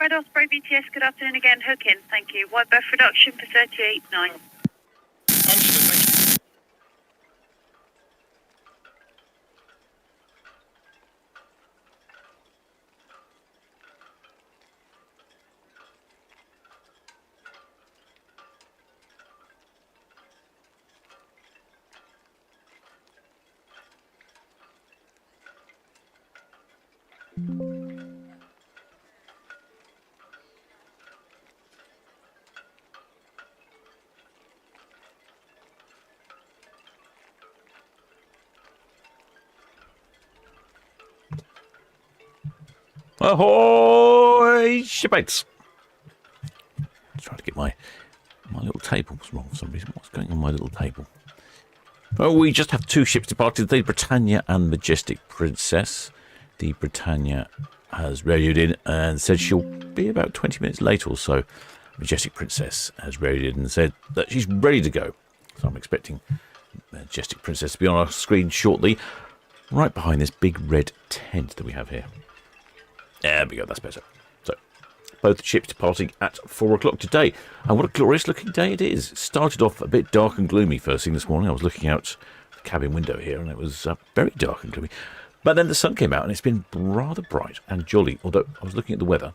Red Osprey VTS, good afternoon again. Hook in, thank you. Wide berth reduction for 38.9. Understood, thank you. Ahoy, shipmates! Trying to get my little table was wrong for some reason. What's going on my little table? Well, we just have two ships departed, the Britannia and Majestic Princess. The Britannia has radioed in and said she'll be about 20 minutes late or so. Majestic Princess has radioed in and said that she's ready to go. So I'm expecting Majestic Princess to be on our screen shortly, right behind this big red tent that we have here. There we go, that's better. So, both ships departing at 4 o'clock today. And what a glorious looking day it is. It started off a bit dark and gloomy first thing this morning. I was looking out the cabin window here and it was very dark and gloomy. But then the sun came out and it's been rather bright and jolly. Although I was looking at the weather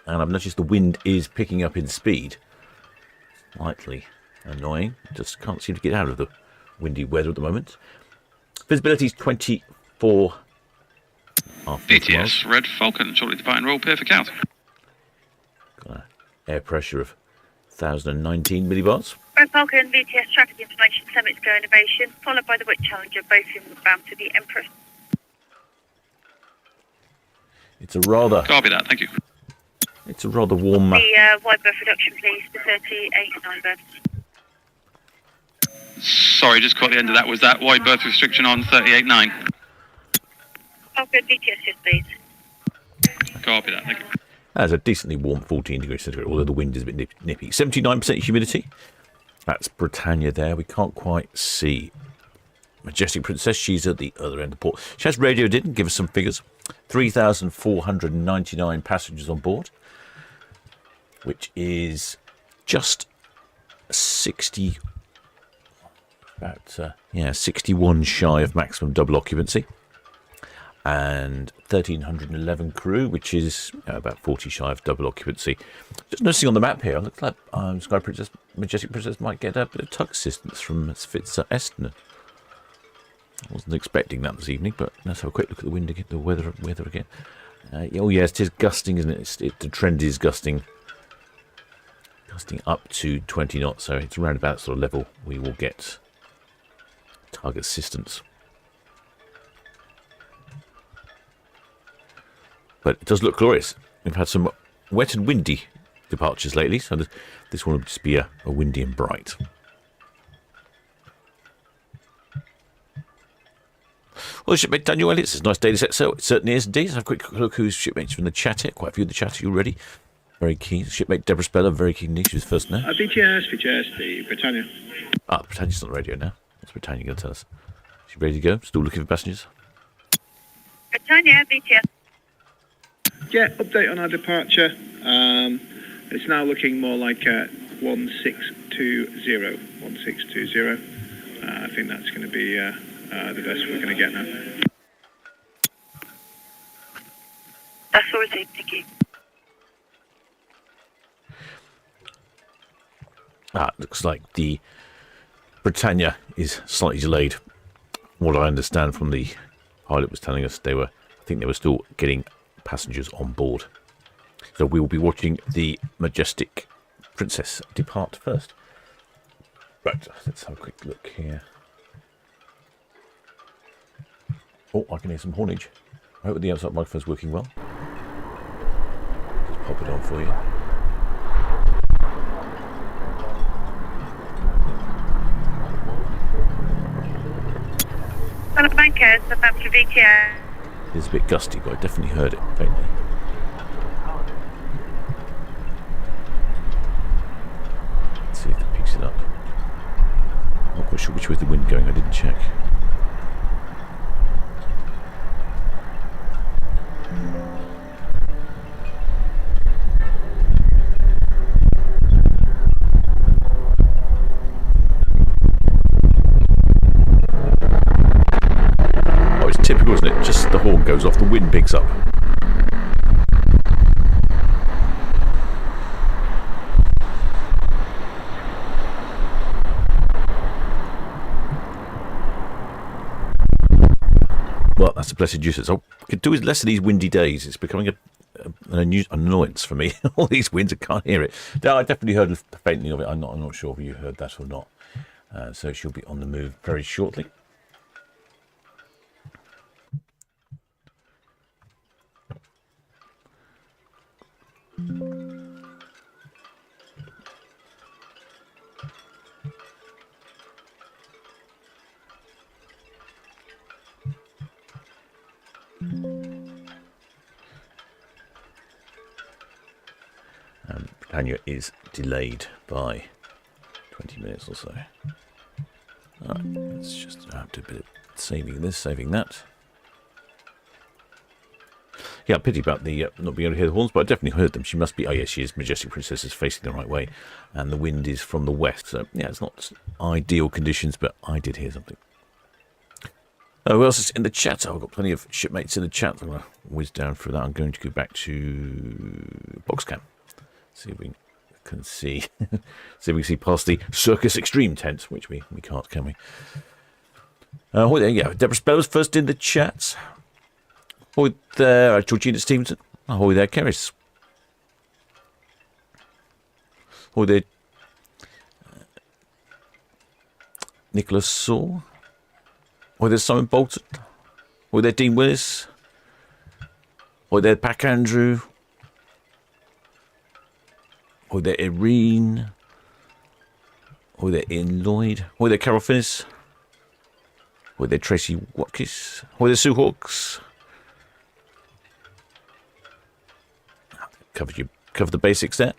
and I've noticed the wind is picking up in speed. Slightly annoying. Just can't seem to get out of the windy weather at the moment. Visibility is 24. BTS, Red Falcon, shortly departing roll clear for count. Got an air pressure of 1,019 millibars. Red Falcon, VTS, traffic information, summits go innovation, followed by the Wick Challenger, both inbound to the Empress. It's a rather... Copy that, thank you. It's a rather warm... The wide berth reduction, please, to 38.9 berths. Sorry, just caught the end of that. Was that wide berth restriction on 38.9? Falcon, VTS, yes, please. Copy that, thank you. That's a decently warm 14 degrees centigrade, although the wind is a bit nippy. 79% humidity. That's Britannia there. We can't quite see Majestic Princess. She's at the other end of the port. She has radioed in and give us some figures. 3,499 passengers on board, which is just 60... about 61 shy of maximum double occupancy. And 1,311 crew, which is about 40 shy of double occupancy. Just noticing on the map here, it looks like Sky Princess, Majestic Princess might get a bit of tug assistance from Eston. I wasn't expecting that this evening, but let's have a quick look at the wind again, the weather again. Oh yes, it is gusting, isn't it? The trend is gusting up to 20 knots, so it's around about that sort of level we will get tug assistance. But it does look glorious. We've had some wet and windy departures lately, so this one will just be a windy and bright. Well, shipmate Daniel Elliott says, nice daily set, so it certainly is indeed. Let's have a quick look who's shipmates from the chat here. Quite a few in the chat already. Very keen. Shipmate Deborah Speller, very keen. She was first now. BTS, the Britannia. Ah, Britannia's on the radio now. What's Britannia going to tell us? Is she ready to go? Still looking for passengers? Britannia, VTS. Yeah, update on our departure. It's now looking more like 1620. 1620. I think that's going to be the best we're going to get now. That's all received, thank you. Looks like the Britannia is slightly delayed. What I understand from the pilot was telling us, I think they were still getting passengers on board. So we will be watching the Majestic Princess depart first. Right, let's have a quick look here. Oh, I can hear some hornage. I hope the outside microphone's working well. Just pop it on for you. Bankers, Southampton VTS. It's a bit gusty, but I definitely heard it faintly. Let's see if that picks it up. I'm not quite sure which way the wind going, I didn't check. Typical, isn't it? Just the horn goes off, the wind picks up. Well, that's a blessed nuisance. I could do with less of these windy days. It's becoming an annoyance for me. All these winds, I can't hear it. No, I definitely heard faintly of it. I'm not sure if you heard that or not. So she'll be on the move very shortly. Britannia is delayed by 20 minutes or so. Alright, let's just do a bit of saving this, saving that. Yeah, pity about the not being able to hear the horns, but I definitely heard them. She must be, oh yes, she is. Majestic Princess is facing the right way, and the wind is from the west. So, yeah, it's not ideal conditions, but I did hear something. Who else is in the chat? Oh, I've got plenty of shipmates in the chat. I'm going to whiz down through that. I'm going to go back to Boxcam. See if we can see. See if we can see past the Circus Extreme tent, which we can't, can we? Oh, there you go. Deborah Speller's first in the chat. Ahoy there, Georgina Stevenson. Ahoy there, Keris. Ahoy there, Nicholas Saw. Ahoy there, Simon Bolton. Ahoy there, Dean Willis. Ahoy there, Pack Andrew. Ahoy there, Irene. Ahoy there, Ian Lloyd. Ahoy there, Carol Finnis. Ahoy there, Tracy Watkins. Ahoy there, Sue Hawks. Covered the basics there.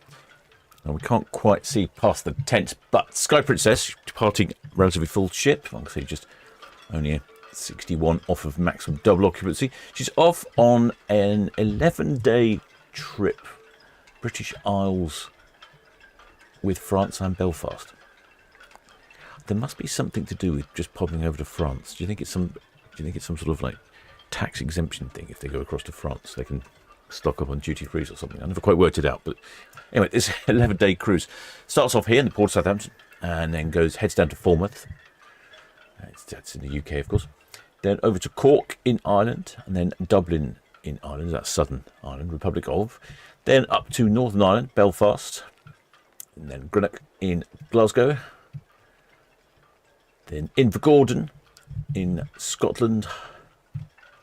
And we can't quite see past the tent, but Sky Princess departing relatively full ship. Like I say, just only a 61 off of maximum double occupancy. She's off on an 11-day trip, British Isles with France and Belfast. There must be something to do with just popping over to France. Do you think it's some sort of like tax exemption thing? If they go across to France, they can stock up on duty frees or something. I never quite worked it out, but anyway, this 11-day cruise starts off here in the port of Southampton and then heads down to Falmouth. That's in the UK, of course. Then over to Cork in Ireland, and then Dublin in Ireland. That's Southern Ireland, Republic of. Then up to Northern Ireland, Belfast, and then Greenock in Glasgow. Then Invergordon in Scotland,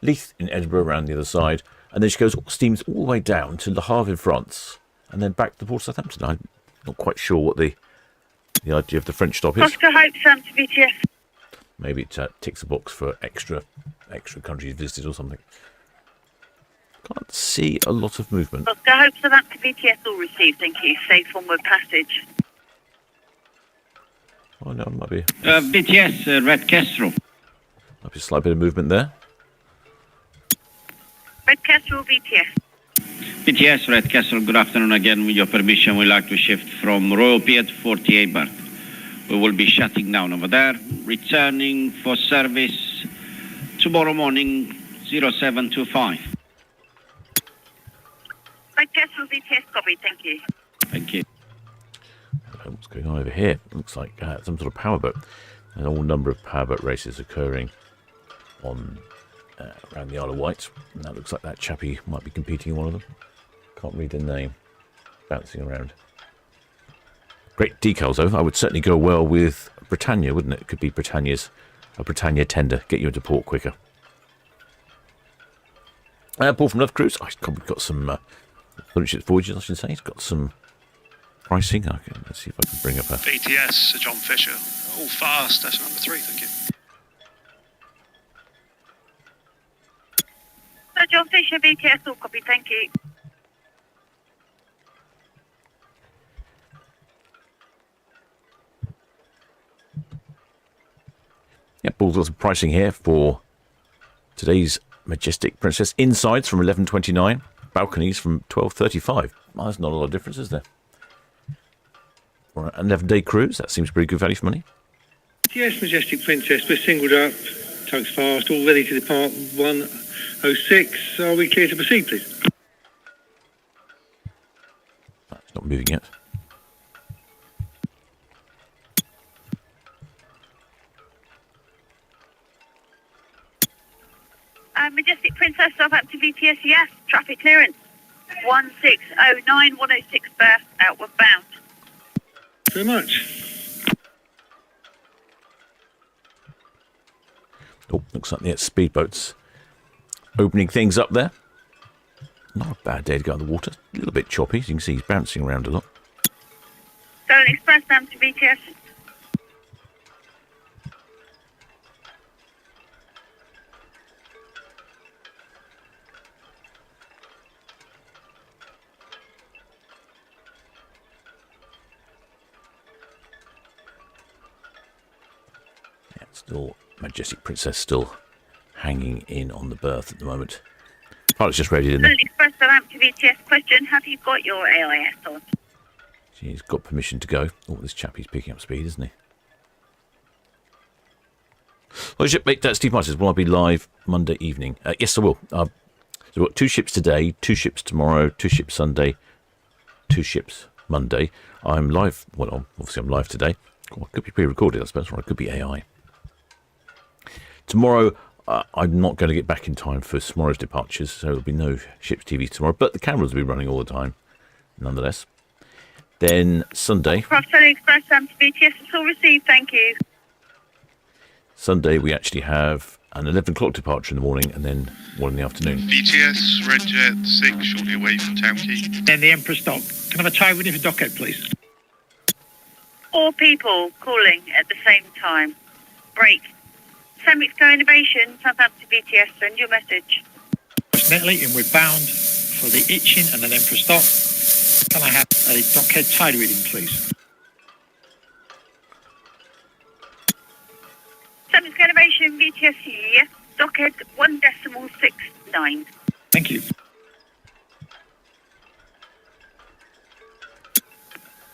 Leith in Edinburgh around the other side. And then she steams all the way down to Le Havre in France, and then back to the port of Southampton. I'm not quite sure what the idea of the French stop is. Oscar Hope, Sam to BTS. Maybe it ticks a box for extra countries visited or something. Can't see a lot of movement. Oscar Hope, Southampton to BTS all received. Thank you. Safe onward passage. Oh no, it might be. BTS, Red Kestrel. Might be a slight bit of movement there. Red Kestrel, BTS. BTS, Red Kestrel, good afternoon again. With your permission, we'd like to shift from Royal Pier to 48 Bar. We will be shutting down over there, returning for service tomorrow morning, 0725. Red Kestrel, BTS, copy. Thank you. Thank you. What's going on over here? Looks like some sort of powerboat. An whole number of powerboat races occurring on around the Isle of Wight. And that looks like that chappie might be competing in one of them. Can't read the name. Bouncing around. Great decals, though. I would certainly go well with Britannia, wouldn't it? It could be a Britannia tender. Get you into port quicker. Paul from Love Cruise. I've got some Solent Ships voyages, I should say. He's got some pricing. Okay, let's see if I can bring up a... BTS, Sir John Fisher. All fast. That's number 3, thank you. Sir John Fisher, BTS, all copy. Thank you. Yeah, Paul's got some pricing here for today's Majestic Princess. Insides from 11.29, balconies from 12.35. Well, there's not a lot of difference, is there? For an 11-day cruise, that seems pretty good value for money. Yes, Majestic Princess, we're singled up tugs fast, all ready to depart 106. Are we clear to proceed, please? That's not moving yet. Majestic Princess, Southampton VTS, yes. Traffic clearance. 1609, 106 berth, outward bound. Very much. Oh, looks like the speedboats opening things up there. Not a bad day to go on the water. A little bit choppy, as you can see he's bouncing around a lot. Solent Express, Southampton VTS. Still, Majestic Princess still hanging in on the berth at the moment. Pilot's just ready in there. Solent Express, Southampton VTS. Question, have you got your AIS on? She's got permission to go. Oh, this chappie's picking up speed, isn't he? Well, shipmate, Steve Martin says, will I be live Monday evening? Yes, I will. So we've got 2 ships today, 2 ships tomorrow, 2 ships Sunday, 2 ships Monday. I'm live. Well, obviously I'm live today. Well, it could be pre-recorded, I suppose, or it could be AI. Tomorrow, I'm not going to get back in time for tomorrow's departures, so there'll be no Ships TV tomorrow, but the cameras will be running all the time, nonetheless. Then Sunday. Solent Express, Southampton VTS, it's all received, thank you. Sunday, we actually have an 11 o'clock departure in the morning and then one in the afternoon. BTS, Red Jet 6, shortly away from Town Quay. And the Empress Dock. Can I have a tie ready for dockhead, please? 4 people calling at the same time. Break. Semix Go Innovation, Southampton VTS, send your message. Neatly, and we're bound for the Itchin and an Empress Dock. Can I have a dockhead tide reading, please? Semix Go Innovation, VTS, yes. Dockhead 1.69. Thank you.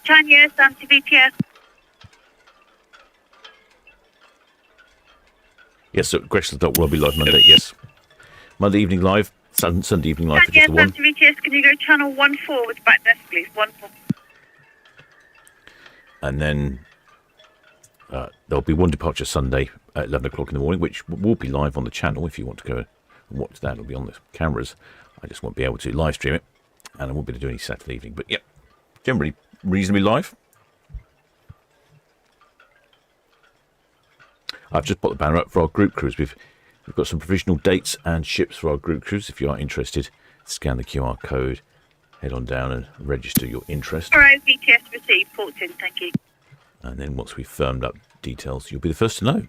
Britannia, Southampton VTS. Yes, so Gresham Dock will be live Monday, yes. Monday evening live, Sunday evening live for just the one. Southampton VTS, can you go channel 14 with back desk, please? 14. And then there'll be one departure Sunday at 11 o'clock in the morning, which will be live on the channel if you want to go and watch that. It'll be on the cameras. I just won't be able to live stream it, and I won't be able to do any Saturday evening. But yep, generally reasonably live. I've just put the banner up for our group cruise. We've got some provisional dates and ships for our group cruise. If you are interested, scan the QR code, head on down and register your interest. All right, VTS received, ports in, thank you. And then once we've firmed up details, you'll be the first to know.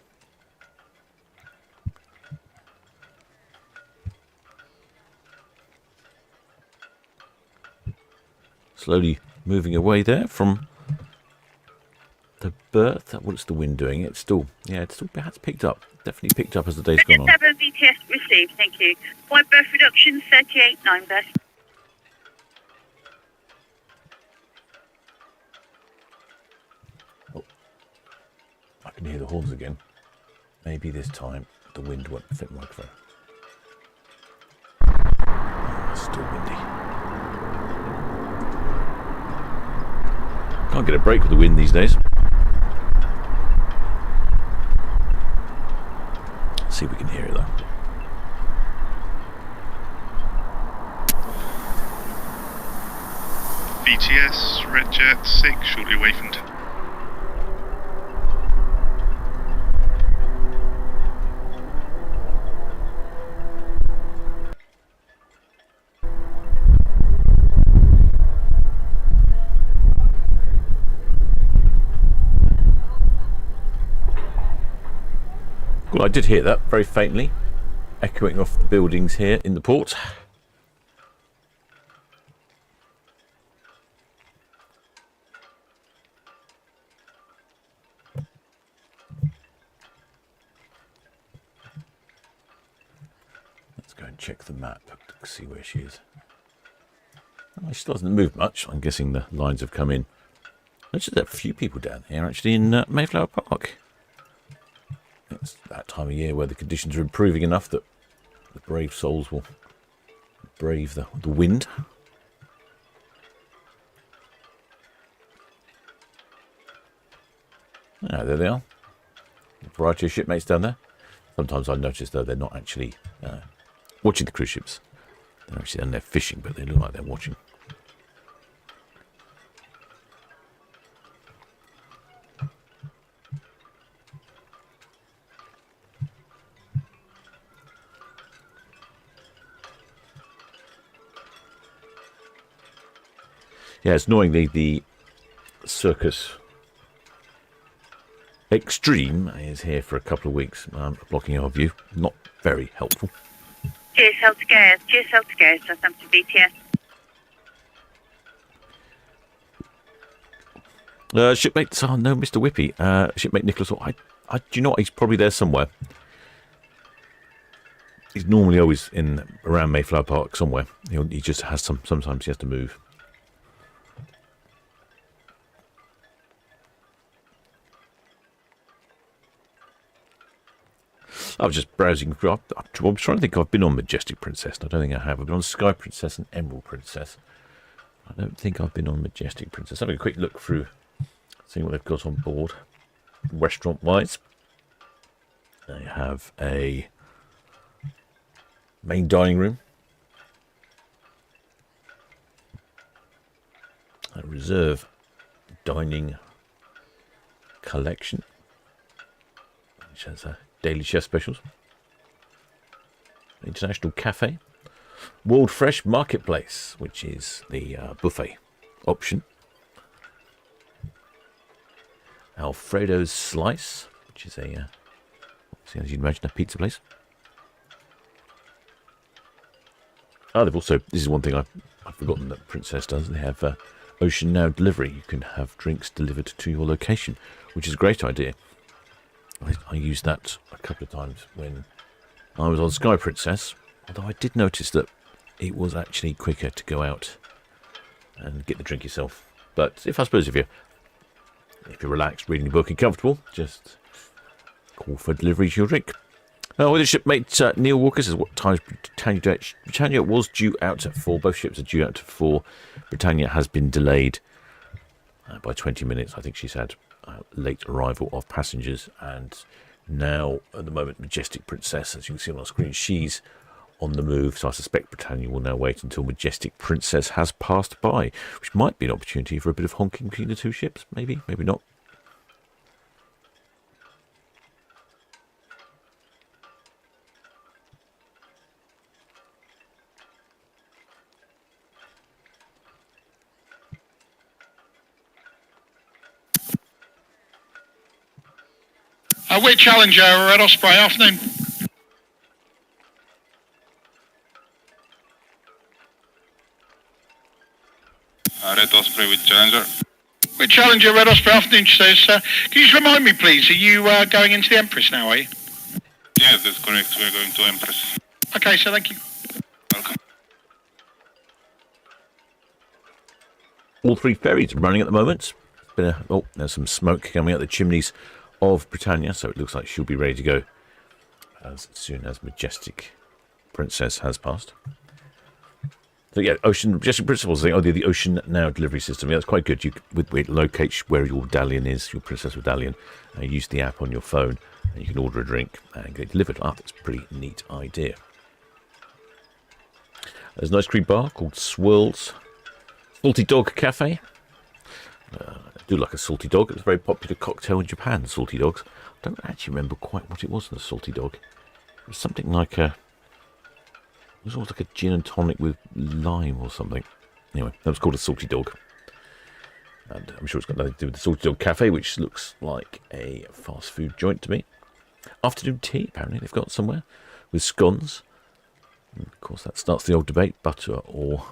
Slowly moving away there from the berth. What's the wind doing? It's still perhaps picked up. Definitely picked up as the day's gone on. 7 VTS received, thank you. Wide berth reduction 38.9 berth. Oh, I can hear the horns again. Maybe this time the wind won't fit the microphone. Oh, it's still windy. Can't get a break with the wind these days. Let's see if we can hear it though. BTS, Red Jet 6, shortly away from Town. Well, I did hear that very faintly, echoing off the buildings here in the port. Let's go and check the map to see where she is. Oh, she doesn't move much. I'm guessing the lines have come in. There's just a few people down here actually in Mayflower Park. It's that time of year where the conditions are improving enough that the brave souls will brave the wind. Ah, there they are. A variety of shipmates down there. Sometimes I notice, though, they're not actually watching the cruise ships. They're actually down there fishing, but they look like they're watching. Yeah, it's annoying. The Circus Extreme is here for a couple of weeks, blocking our view. Not very helpful. GSL Southampton BTS. Shipmate, no, Mr. Whippy. Shipmate Nicholas, do you know what? He's probably there somewhere. He's normally always around Mayflower Park somewhere. He just has sometimes he has to move. I was just browsing. I'm trying to think. I've been on Majestic Princess. I don't think I have. I've been on Sky Princess and Emerald Princess. I don't think I've been on Majestic Princess. Having a quick look through, seeing what they've got on board, restaurant-wise. They have a main dining room, a reserve dining collection, which has a daily chef specials, international cafe, World Fresh Marketplace, which is the buffet option, Alfredo's Slice, which is as you'd imagine, a pizza place. They've also, this is one thing I've forgotten that Princess does, they have Ocean Now delivery. You can have drinks delivered to your location, which is a great idea. I used that a couple of times when I was on Sky Princess, although I did notice that it was actually quicker to go out and get the drink yourself. But if you're relaxed, reading your book and comfortable, just call for delivery to your drink. With the shipmate Neil Walker says, what time is Britannia was due out at 4. Both ships are due out at 4. Britannia has been delayed by 20 minutes. I think she's had late arrival of passengers, and now at the moment Majestic Princess, as you can see on our screen, she's on the move, so I suspect Britannia will now wait until Majestic Princess has passed by, which might be an opportunity for a bit of honking between the two ships. Maybe not. We're Challenger, Red Osprey, afternoon. Red Osprey with Challenger. We're Challenger, Red Osprey, afternoon, she says. Can you just remind me, please, are you going into the Empress now, are you? Yes, that's correct. We're going to Empress. Okay, so thank you. Welcome. All 3 ferries are running at the moment. There's some smoke coming out the chimneys of Britannia, so it looks like she'll be ready to go as soon as Majestic Princess has passed. So yeah, Majestic Princess was the Ocean Now delivery system. Yeah, that's quite good. It locates where your medallion is, your princess medallion. Use the app on your phone, and you can order a drink and get it delivered. That's a pretty neat idea. There's an ice cream bar called Swirls Salty Dog Cafe. I do like a salty dog. It's a very popular cocktail in Japan, salty dogs. I don't actually remember quite what it was in a salty dog. It was something like it was almost like a gin and tonic with lime or something. Anyway, that was called a salty dog. And I'm sure it's got nothing to do with the Salty Dog Cafe, which looks like a fast food joint to me. Afternoon tea, apparently, they've got somewhere, with scones. And of course, that starts the old debate, butter or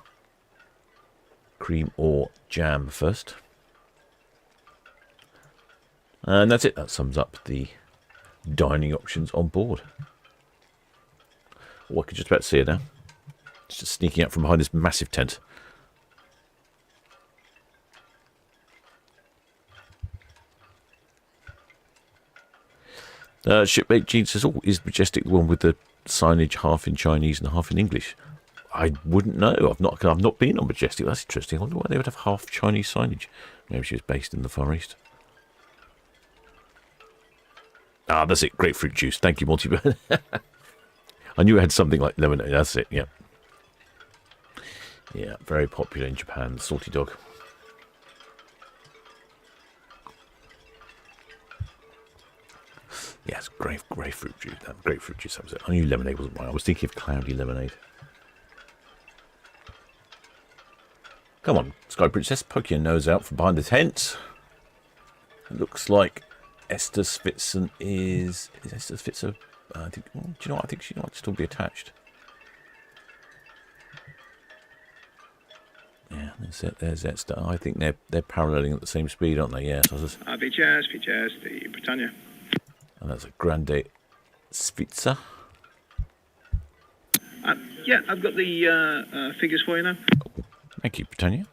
cream or jam first. And that's it. That sums up the dining options on board. I can just about see it now. It's just sneaking out from behind this massive tent. Shipmate Jean says, "Oh, is Majestic the one with the signage half in Chinese and half in English?" I wouldn't know. I've not been on Majestic. That's interesting. I wonder why they would have half Chinese signage. Maybe she was based in the Far East. Ah, that's it. Grapefruit juice. Thank you, Multibird. I knew it had something like lemonade. That's it. Yeah. Yeah, very popular in Japan. The salty dog. Yes, grapefruit juice. Grapefruit juice. That was it. I knew lemonade wasn't right. I was thinking of cloudy lemonade. Come on, Sky Princess, poke your nose out from behind the tent. It looks like Esther Svitson is Esther Svitzer. I think. Do you know what? I think she might still be attached. Yeah, that's it. There's Esther. I think they're paralleling at the same speed, aren't they? Yes. VTS, the Britannia. And that's a Grande Svitzer. Yeah, I've got the figures for you now. Thank you, Britannia.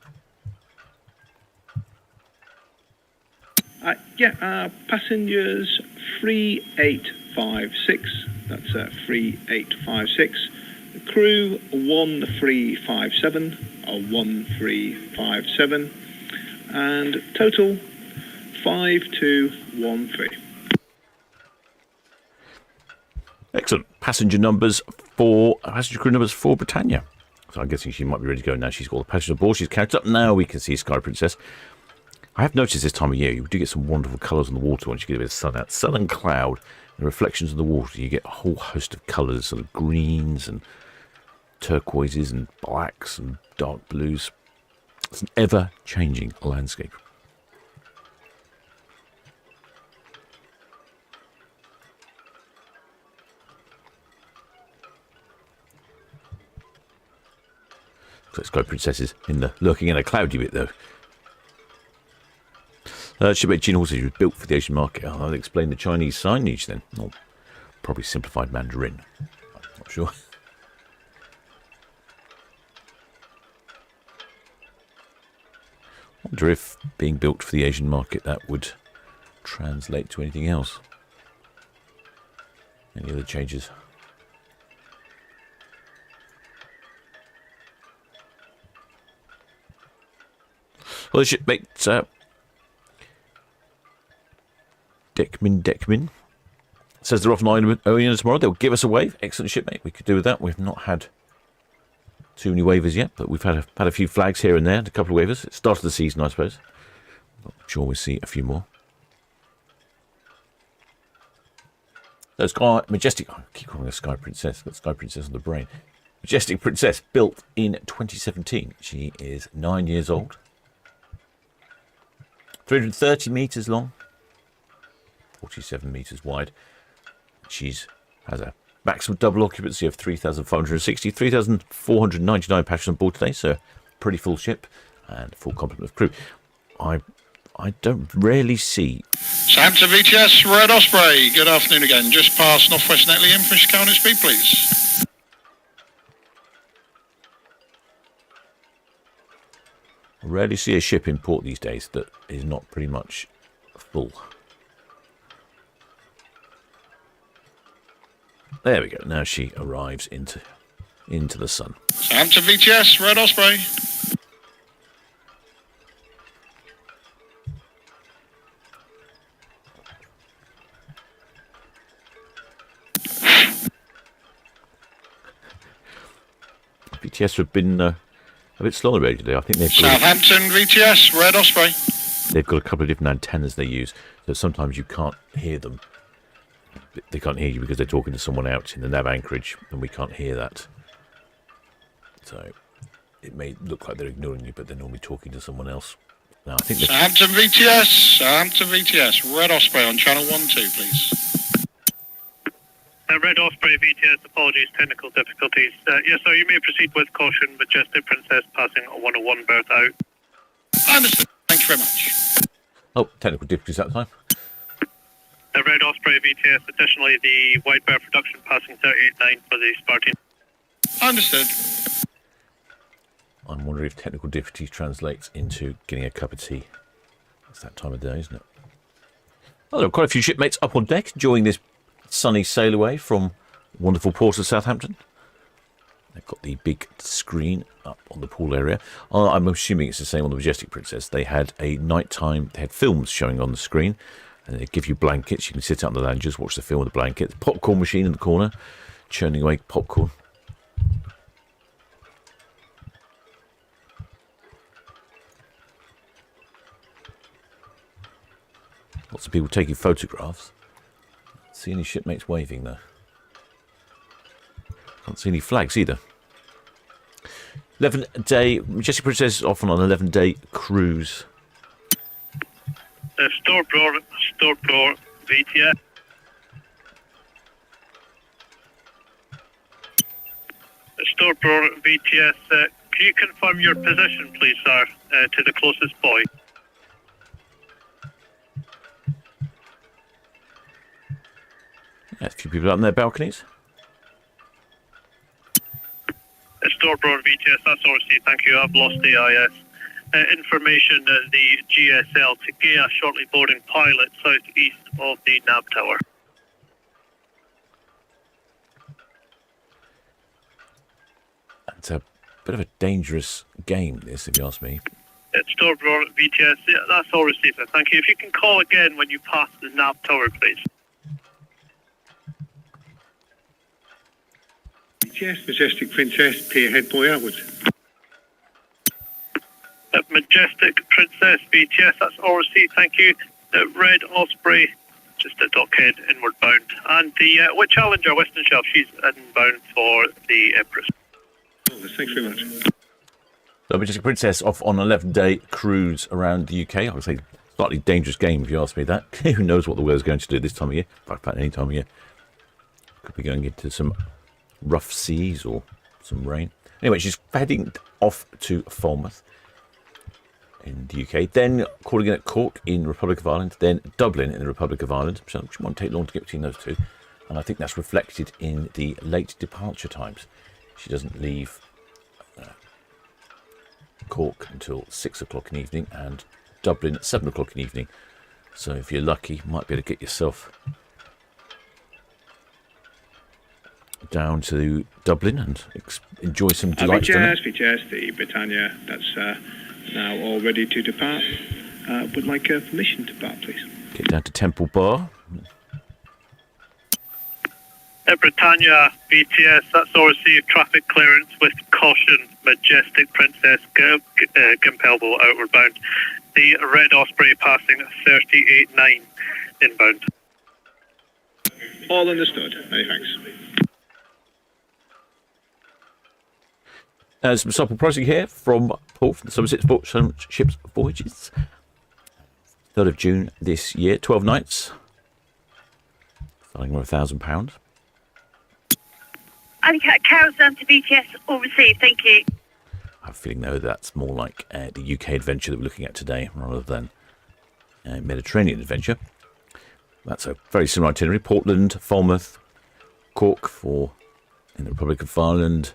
Passengers 3856. That's 3856. The crew 1357. 1357. And total 5213. Excellent. Passenger crew numbers for Britannia. So I'm guessing she might be ready to go now. She's got all the passengers aboard. She's counted up. Now we can see Sky Princess. I have noticed this time of year, you do get some wonderful colours on the water once you get a bit of sun out. Sun and cloud and reflections of the water. You get a whole host of colours, sort of greens and turquoises and blacks and dark blues. It's an ever-changing landscape. So Sky Princess is lurking in a cloudy bit, though. Shipmate Gene also was built for the Asian market. I'll explain the Chinese signage then. Or probably simplified Mandarin. I'm not sure. I wonder if being built for the Asian market, that would translate to anything else. Any other changes? Well, the shipmate Deckmin says they're off 9 early tomorrow. They'll give us a wave. Excellent shipmate. We could do with that. We've not had too many waivers yet, but we've had a few flags here and there, and a couple of waivers. It started the season, I suppose. I'm sure we'll see a few more. So Sky Majestic. I keep calling her Sky Princess. Got Sky Princess on the brain. Majestic Princess, built in 2017. She is 9 years old. 330 metres long. 47 metres wide. She has a maximum double occupancy of 3,560, 3,499 passengers on board today, so pretty full ship and full complement of crew. I don't rarely see. Southampton VTS, Red Osprey. Good afternoon again. Just past Northwest Netley in for County speed, please. I rarely see a ship in port these days that is not pretty much full. There we go. Now she arrives into the sun. Southampton VTS, Red Osprey. VTS have been a bit slow already today. I think they've got Southampton VTS, Red Osprey. They've got a couple of different antennas they use, so sometimes you can't hear them. They can't hear you because they're talking to someone out in the nav anchorage, and we can't hear that. So it may look like they're ignoring you, but they're normally talking to someone else. Now I think Southampton VTS, Red Osprey on channel 12, please. Red Osprey VTS, apologies, technical difficulties. Yes, sir, you may proceed with caution. Majestic Princess passing a 101 berth out. Understood. Thank you very much. Oh, technical difficulties that time. Red Osprey VTS, additionally, the wide berth reduction passing 38.9 for the Spartan. Understood. I'm wondering if technical difficulties translates into getting a cup of tea. It's that time of day, isn't it? Well, there are quite a few shipmates up on deck enjoying this sunny sail away from wonderful port of Southampton. They've got the big screen up on the pool area. I'm assuming it's the same on the Majestic Princess. They had a nighttime, they had films showing on the screen, and they give you blankets. You can sit out on the lounges, watch the film with a blanket. The popcorn machine in the corner, churning away popcorn. Lots of people taking photographs. See any shipmates waving there? Can't see any flags either. 11-day Majestic Princess off on an 11-day cruise. Starboard VTS. Starboard VTS. Can you confirm your position, please, sir, to the closest buoy? Yeah, a few people up on their balconies. Starboard VTS, that's RC, thank you. I've lost AIS. Information, the GSL to Gaia, shortly boarding pilot southeast of the nav tower. It's a bit of a dangerous game, this, if you ask me. Starboard VTS, yeah, that's all received, sir. Thank you. If you can call again when you pass the nav tower, please. Yes, Majestic Princess, peer head buoy outwards. Majestic Princess VTS, that's all received, thank you. Red Osprey, just a dockhead inward bound. And the with Challenger, Western Shelf, she's inbound for the Empress. Oh, thanks very much. So Majestic Princess off on an 11-day cruise around the UK. I would say slightly dangerous game if you ask me that. Who knows what the weather's going to do this time of year? In fact, any time of year. Could be going into some rough seas or some rain. Anyway, she's heading off to Falmouth in the UK, then calling in at Cork in Republic of Ireland, then Dublin in the Republic of Ireland, which won't take long to get between those two, and I think that's reflected in the late departure times. She doesn't leave Cork until 6 o'clock in the evening and Dublin at 7 o'clock in the evening, so if you're lucky, you might be able to get yourself down to Dublin and enjoy some delights. Majestic, the Britannia, that's now all ready to depart. Would like permission to depart, please. Get down to Temple Bar. Britannia VTS, that's all received. Traffic clearance with caution. Majestic Princess, Gimpelbo outward bound. The Red Osprey passing 38.9 inbound. All understood. Many thanks. Some sample pricing here from Paul from the Solent Ships Voyages. 3rd of June this year, 12 nights. Starting with £1,000. And carries down to VTS, all received, thank you. I have a feeling, though, that's more like the UK adventure that we're looking at today rather than Mediterranean adventure. That's a very similar itinerary. Portland, Falmouth, Cork in the Republic of Ireland,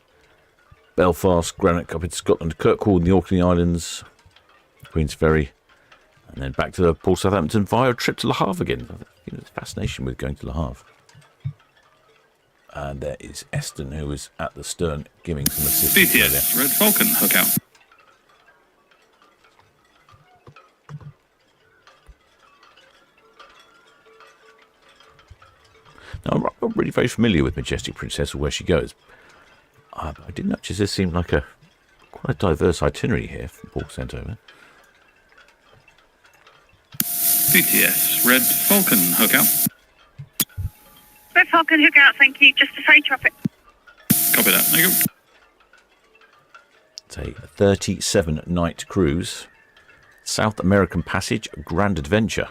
Belfast, Greenock up in Scotland, Kirkwall in the Orkney Islands, Queensferry, and then back to Port Southampton via a trip to Le Havre again. There's fascination with going to Le Havre. And there is Eston, who is at the stern giving some assistance. BTS, Red Falcon, hook out. Now, I'm not really very familiar with Majestic Princess or where she goes. I did notice there seemed like quite a diverse itinerary here from Paul sent over. BTS, Red Falcon, hook out. Red Falcon, hook out, thank you. Just to say traffic. Copy that. There you go. It's a 37-night cruise. South American Passage, Grand Adventure.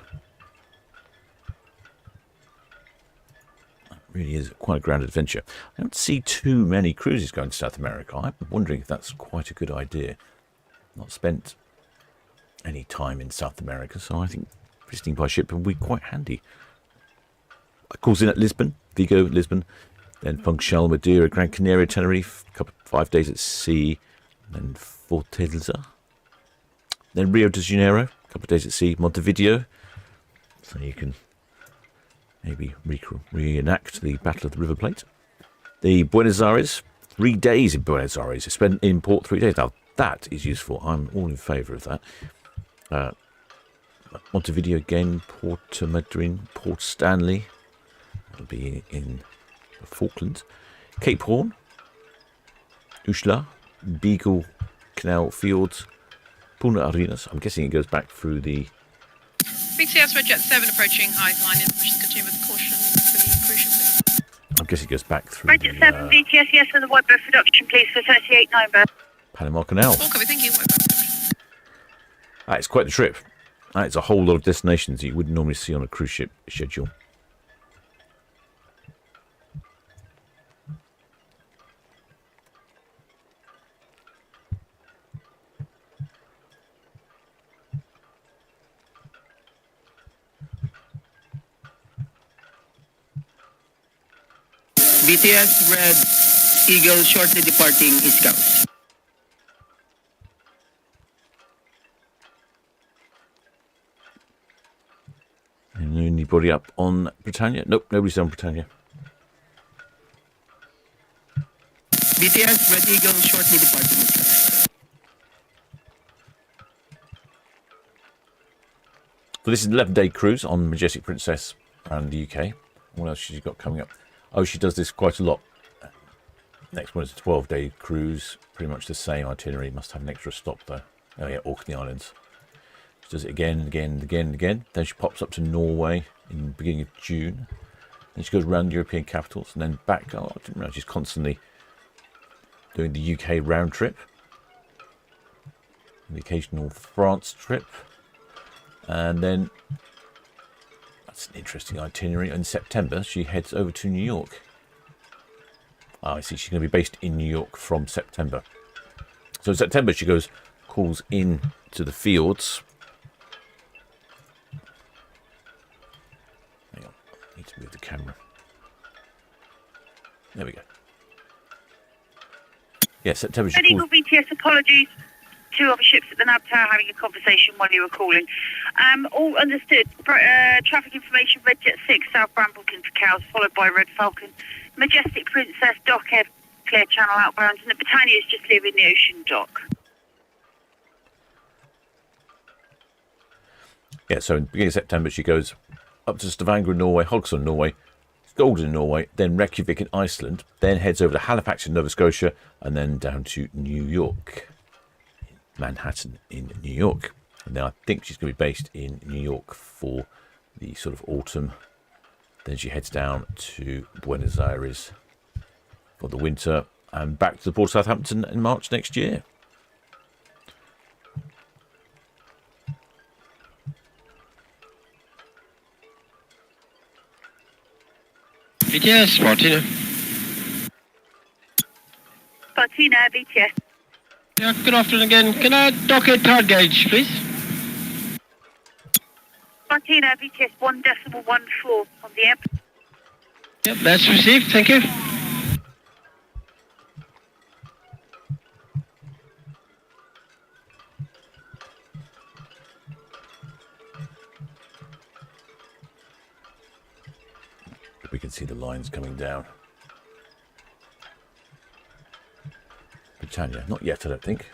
That really is quite a grand adventure. I don't see too many cruises going to South America. I'm wondering if that's quite a good idea. Not spent any time in South America, so I think visiting by ship would be quite handy. Calls in at Lisbon, Vigo, Lisbon, then Funchal, Madeira, Gran Canaria, Tenerife, 5 days at sea, then Fortaleza, then Rio de Janeiro, a couple of days at sea, Montevideo, so you can maybe reenact the Battle of the River Plate. The Buenos Aires, 3 days in Buenos Aires. Spent in port 3 days. Now, that is useful. I'm all in favour of that. Montevideo again, Port Madryn, Port Stanley. That'll be in the Falklands. Cape Horn, Uslar, Beagle Canal Fields, Punta Arenas. I'm guessing it goes back through the... BTS Red Jet 7 approaching Hive Line. Information continue with caution for the cruise ship, please. I guess it goes back through Red Jet 7, BTS, yes, and the Whitebird production, please, for 38.9 bird. Panama Canal. All copy, thank you. It's quite the trip. It's a whole lot of destinations that you wouldn't normally see on a cruise ship schedule. BTS Red Eagle shortly departing East Coast. Anybody up on Britannia? Nope, nobody's on Britannia. BTS Red Eagle shortly departing East Coast. So this is an 11-day cruise on Majestic Princess around the UK. What else has she got coming up? Oh, she does this quite a lot. Next one is a 12-day cruise. Pretty much the same itinerary. Must have an extra stop, though. Oh, yeah, Orkney Islands. She does it again, again, again, again. Then she pops up to Norway in the beginning of June. Then she goes around European capitals and then back. Oh, I didn't realise she's constantly doing the UK round trip. The occasional France trip. And then... that's an interesting itinerary. In September, she heads over to New York. Oh, I see. She's going to be based in New York from September. So in September, she calls in to the fields. Hang on. I need to move the camera. There we go. Yeah, September. She Eagle BTS, apologies. 2 other ships at the nav tower having a conversation while you were calling. All understood. Traffic information, Red Jet 6, South Brambleton to Cowes, followed by Red Falcon. Majestic Princess, Dockhead, clear channel outbound, and the Britannia is just leaving the ocean dock. Yeah, so in the beginning of September, she goes up to Stavanger in Norway, Hogson in Norway, Golden in Norway, then Reykjavik in Iceland, then heads over to Halifax in Nova Scotia, and then down to New York. Manhattan in New York. And then I think she's going to be based in New York for the sort of autumn. Then she heads down to Buenos Aires for the winter and back to the port of Southampton in March next year. BTS, Martina. Martina, BTS. Yeah, good afternoon again. Can I dock a tide gauge, please? Martina, BTS 1.14 on the app. Yep, that's received. Thank you. We can see the lines coming down. Britannia, not yet, I don't think.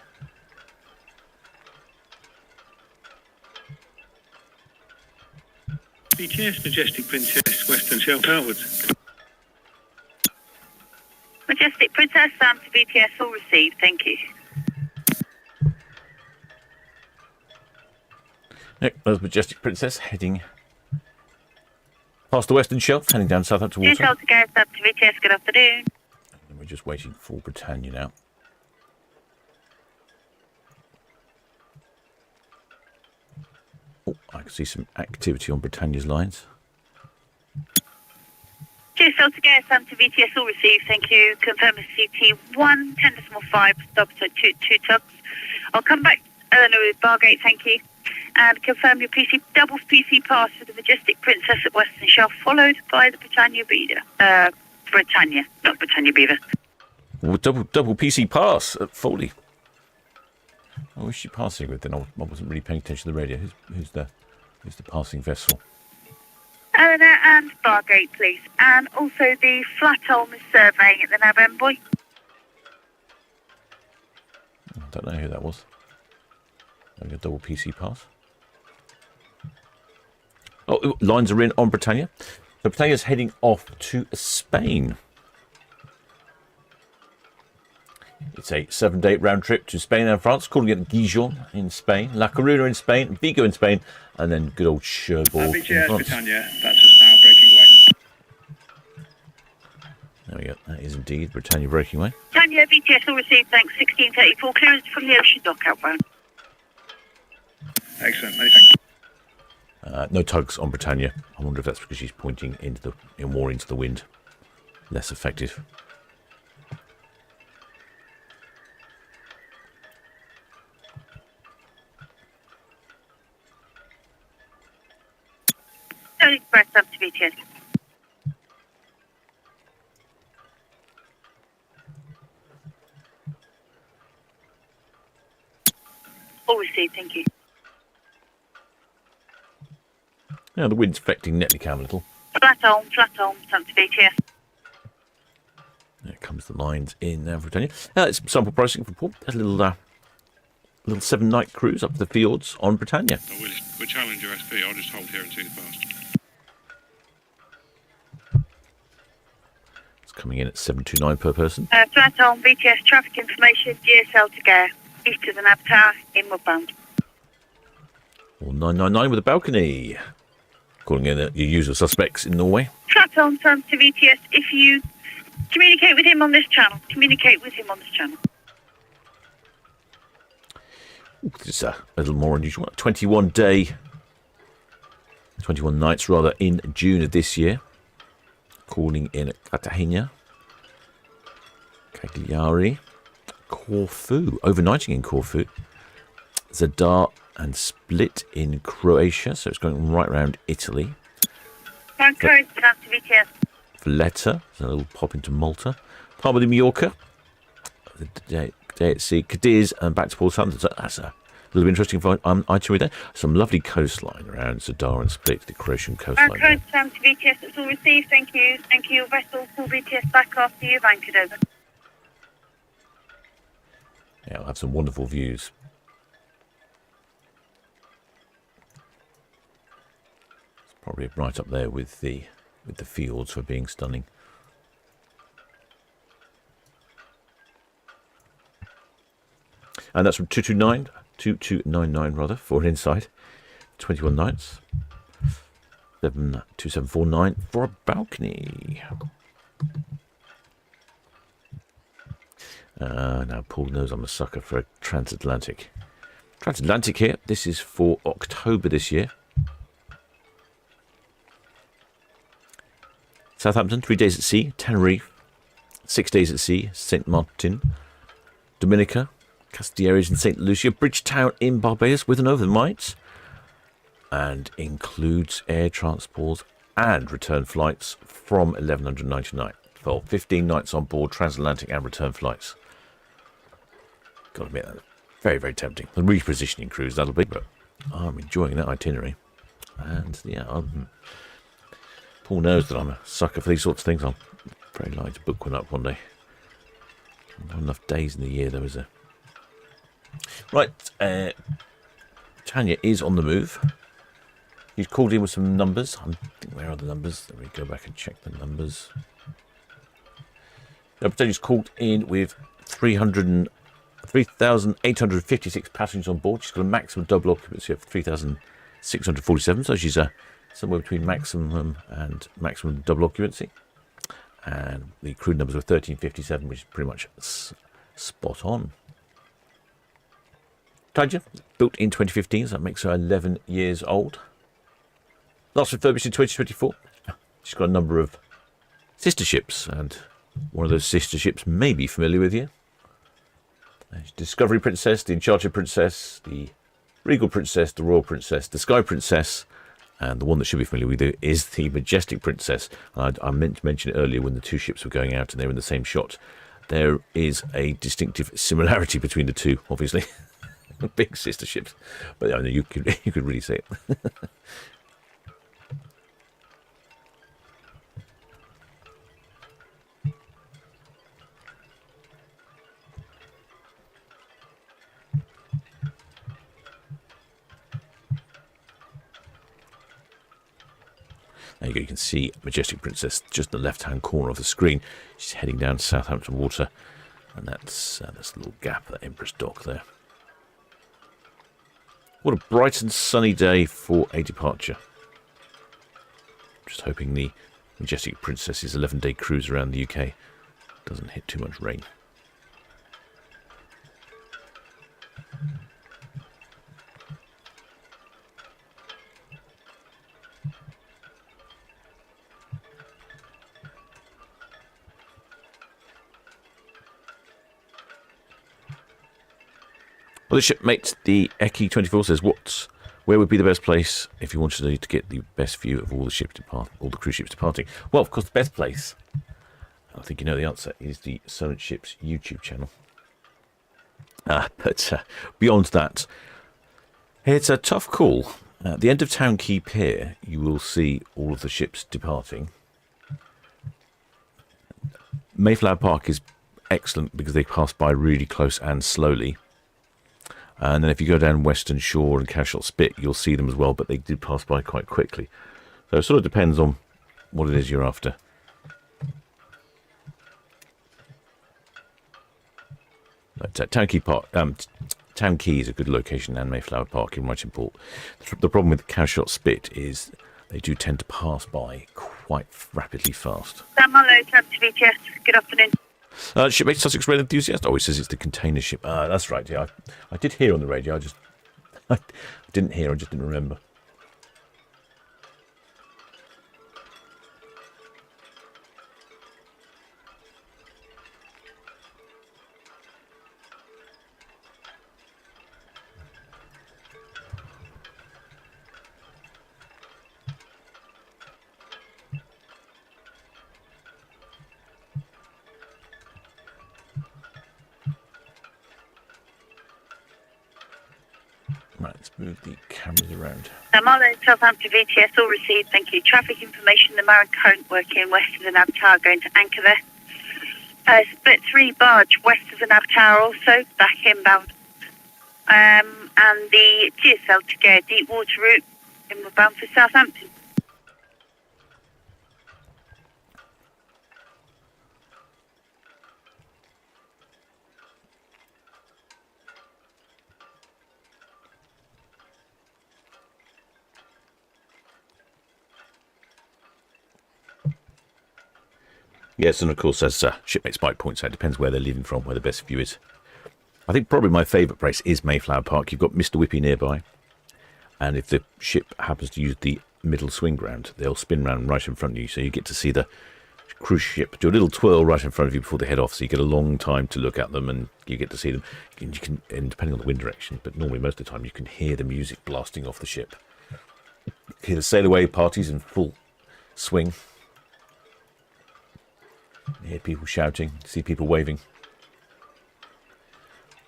BTS Majestic Princess, Western Shelf outwards. Majestic Princess, Sam to BTS, all received, thank you. Yep, there's Majestic Princess heading past the Western Shelf, heading down Southampton Water. Details to go, Sam to BTS, good afternoon. And we're just waiting for Britannia now. Oh, I can see some activity on Britannia's lines. Cheers, Delta Gear, Sam to VTS, all received, thank you. Confirm CT1, 10.5, stop, so two tugs. I'll come back, Eleanor with Bargate, thank you. And confirm your PC, double PC pass for the Majestic Princess at Western Shelf, followed by the Britannia Beaver. Britannia, not Britannia Beaver. Well, double PC pass at Foley. Oh, who's she passing with then? I wasn't really paying attention to the radio. Who's the passing vessel? Eleanor and Bargate, please. And also the Flatholm is surveying at the nav envoy. I don't know who that was. Maybe a double PC pass. Oh, lines are in on Britannia. So Britannia's heading off to Spain. It's a 7-day round trip to Spain and France, calling it Gijon in Spain, La Coruña in Spain, Vigo in Spain, and then good old Cherbourg in BTS France. Britannia, that's us now breaking away. There we go. That is indeed Britannia breaking away. Britannia, VTS all received, thanks, 1634. Clearance from the ocean dock outbound. Excellent, many thanks. No tugs on Britannia. I wonder if that's because she's pointing more into the wind. Less effective. Don't express up to VTS. All received, thank you. Now the wind's affecting Netlycam a little. Flatholm, up to VTS. There comes the lines in now for Britannia. It's sample pricing for port. A little 7-night cruise up the fjords on Britannia. We'll challenge your SP. I'll just hold here and see the fast. It's coming in at 729 per person. Flatholm, VTS, traffic information, GSL to Gare. East of the nav tower, inward bound. Or 999 with a balcony. Calling in your usual suspects in Norway. Flatholm, to VTS, if you communicate with him on this channel, This is a little more unusual. 21 nights rather, in June of this year. Calling in at Cartagena, Cagliari, Corfu, overnighting in Corfu, Zadar and Split in Croatia, so it's going right around Italy. Franco, to VTS. Valletta, so a little pop into Malta. Palma de Mallorca, the day at sea, Cadiz, and back to Port Southampton. So that's a little bit interesting itinerary there. Some lovely coastline around Zadar and Split, the Croatian coastline. Franco, to VTS, it's all received, thank you. Thank you, your vessel, call VTS back after you've anchored over. Yeah, we'll have some wonderful views. It's probably right up there with the fields for being stunning. And that's from 2299 rather, for an inside. 21 nights. 72749 for a balcony. Now Paul knows I'm a sucker for a transatlantic. Transatlantic here. This is for October this year. Southampton, 3 days at sea. Tenerife, 6 days at sea. St. Martin, Dominica, Castelleras in St. Lucia, Bridgetown in Barbados with and over the Mites, and includes air transports and return flights from 1199. For 15 nights on board, transatlantic and return flights. Got to admit, that's very, very tempting. The repositioning cruise, that'll be, but I'm enjoying that itinerary. And yeah, Paul knows that I'm a sucker for these sorts of things. I'm very likely to book one up one day. Not enough days in the year, though, is there? Right, Tanya is on the move. He's called in with some numbers. Where are the numbers? Let me go back and check the numbers. Tanya's called in with 3,856 passengers on board. She's got a maximum double occupancy of 3,647, so she's somewhere between maximum and maximum double occupancy. And the crew numbers were 1357, which is pretty much spot on. Tanya, built in 2015, so that makes her 11 years old. Last refurbished in 2024. She's got a number of sister ships, and one of those sister ships may be familiar with you. Discovery Princess, the Enchanted Princess, the Regal Princess, the Royal Princess, the Sky Princess, and the one that should be familiar with you is the Majestic Princess. I meant to mention it earlier when the two ships were going out and they were in the same shot. There is a distinctive similarity between the two, obviously. Big sister ships, but I know you could really say it. There you go, you can see Majestic Princess just in the left-hand corner of the screen. She's heading down to Southampton water, and that's a little gap, that Empress Dock there. What a bright and sunny day for a departure. Just hoping the Majestic Princess's 11-day cruise around the UK doesn't hit too much rain. Well, the shipmate, the Eki-24, says, where would be the best place if you wanted to get the best view of all the cruise ships departing? Well, of course, the best place, I think you know the answer, is the Solent Ships YouTube channel. But beyond that, it's a tough call. At the end of Town Quay Pier, you will see all of the ships departing. Mayflower Park is excellent because they pass by really close and slowly. And then if you go down Western Shore and Cashel Spit, you'll see them as well, but they do pass by quite quickly. So it sort of depends on what it is you're after. But Town Quay is a good location, and Mayflower Park in Port. The problem with Cashel Spit is they do tend to pass by quite rapidly fast. Good afternoon. Shipmate Sussex Rail Enthusiast. Oh, it says it's the container ship. That's right. Yeah, I did hear on the radio. I didn't hear. I just didn't remember. Right, let's move the cameras around. Marlow, Southampton VTS, all received, thank you. Traffic information, the Marin current working west of the Nav Tower, going to anchor there. Split 3 barge west of the Nav Tower, also back inbound. And the GSL to go deep water route, inbound for Southampton. Yes, and of course, as Shipmate Spike points out, it depends where they're leaving from, where the best view is. I think probably my favourite place is Mayflower Park. You've got Mr. Whippy nearby, and if the ship happens to use the middle swing ground, they'll spin round right in front of you, so you get to see the cruise ship do a little twirl right in front of you before they head off, so you get a long time to look at them, and you get to see them. And depending on the wind direction, but normally most of the time you can hear the music blasting off the ship. Hear the sail away parties in full swing. Hear people shouting, see people waving.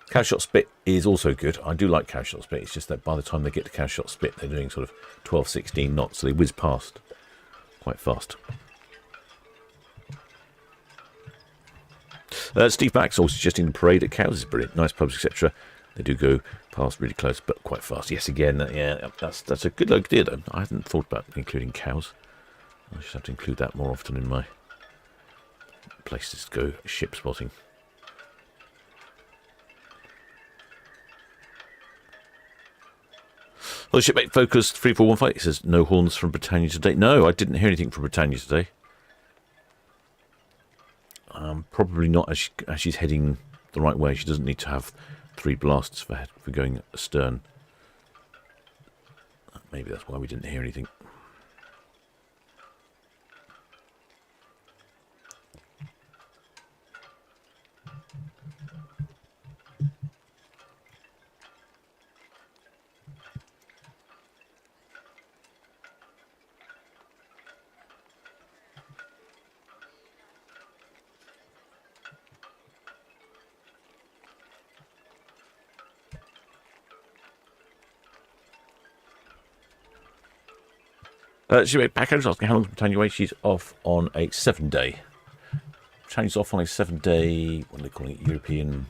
Cowshot Spit is also good. I do like Cowshot Spit. It's just that by the time they get to Cowshot Spit, they're doing sort of 12, 16 knots, so they whiz past quite fast. Steve Max also suggesting the parade at Cows is brilliant. Nice pubs, etc. They do go past really close, but quite fast. Yes, again, yeah, that's a good idea, though. I hadn't thought about including cows. I should have to include that more often in my places to go ship spotting. Well, Shipmate Focused 3415, it says no horns from Britannia today. No, I didn't hear anything from Britannia today. Probably not as she's heading the right way. She doesn't need to have 3 blasts for going astern. Maybe that's why we didn't hear anything. Shipmate Package asking how long is Britannia away? She's off on a 7-day. Britannia's off on a 7-day. What are they calling it? European.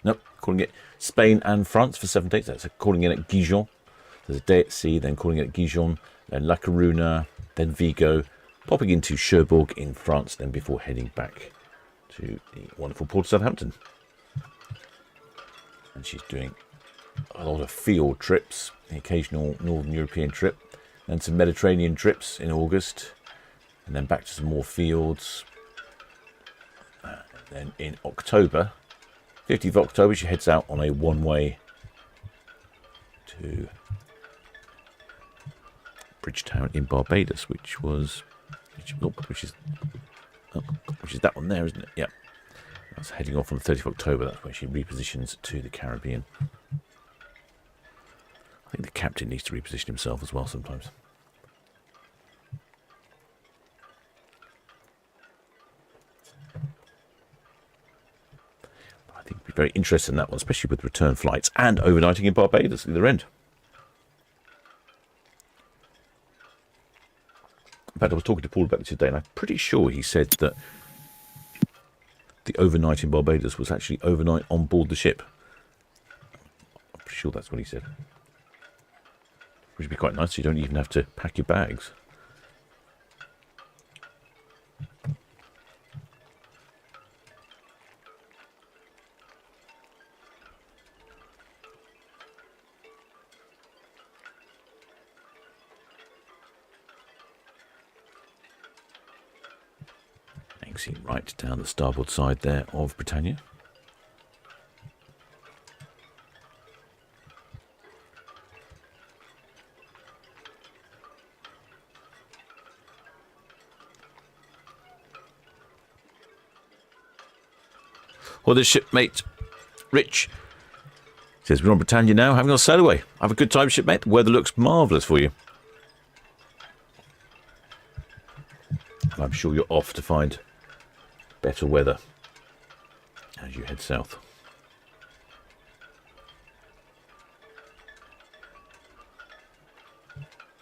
Nope, calling it Spain and France for 7 days. That's calling it at Gijon. There's a day at sea, then calling it at Gijon, then La Coruna, then Vigo, popping into Cherbourg in France, then before heading back to the wonderful port of Southampton. And she's doing a lot of field trips, the occasional Northern European trip, and some Mediterranean trips in August, and then back to some more fields. And then in October, 15th of October, she heads out on a one-way to Bridgetown in Barbados, which is that one there, isn't it? Yeah. That's heading off on the 30th of October. That's when she repositions to the Caribbean. I think the captain needs to reposition himself as well sometimes. I think it'd be very interesting in that one, especially with return flights and overnighting in Barbados at the other end. In fact, I was talking to Paul about it today, and I'm pretty sure he said that the overnight in Barbados was actually overnight on board the ship. I'm pretty sure that's what he said. Which would be quite nice, so you don't even have to pack your bags. Exiting right down the starboard side there of Britannia. Well, the shipmate Rich says, we're on Britannia now, having our sail away. Have a good time, shipmate. The weather looks marvellous for you. And I'm sure you're off to find better weather as you head south.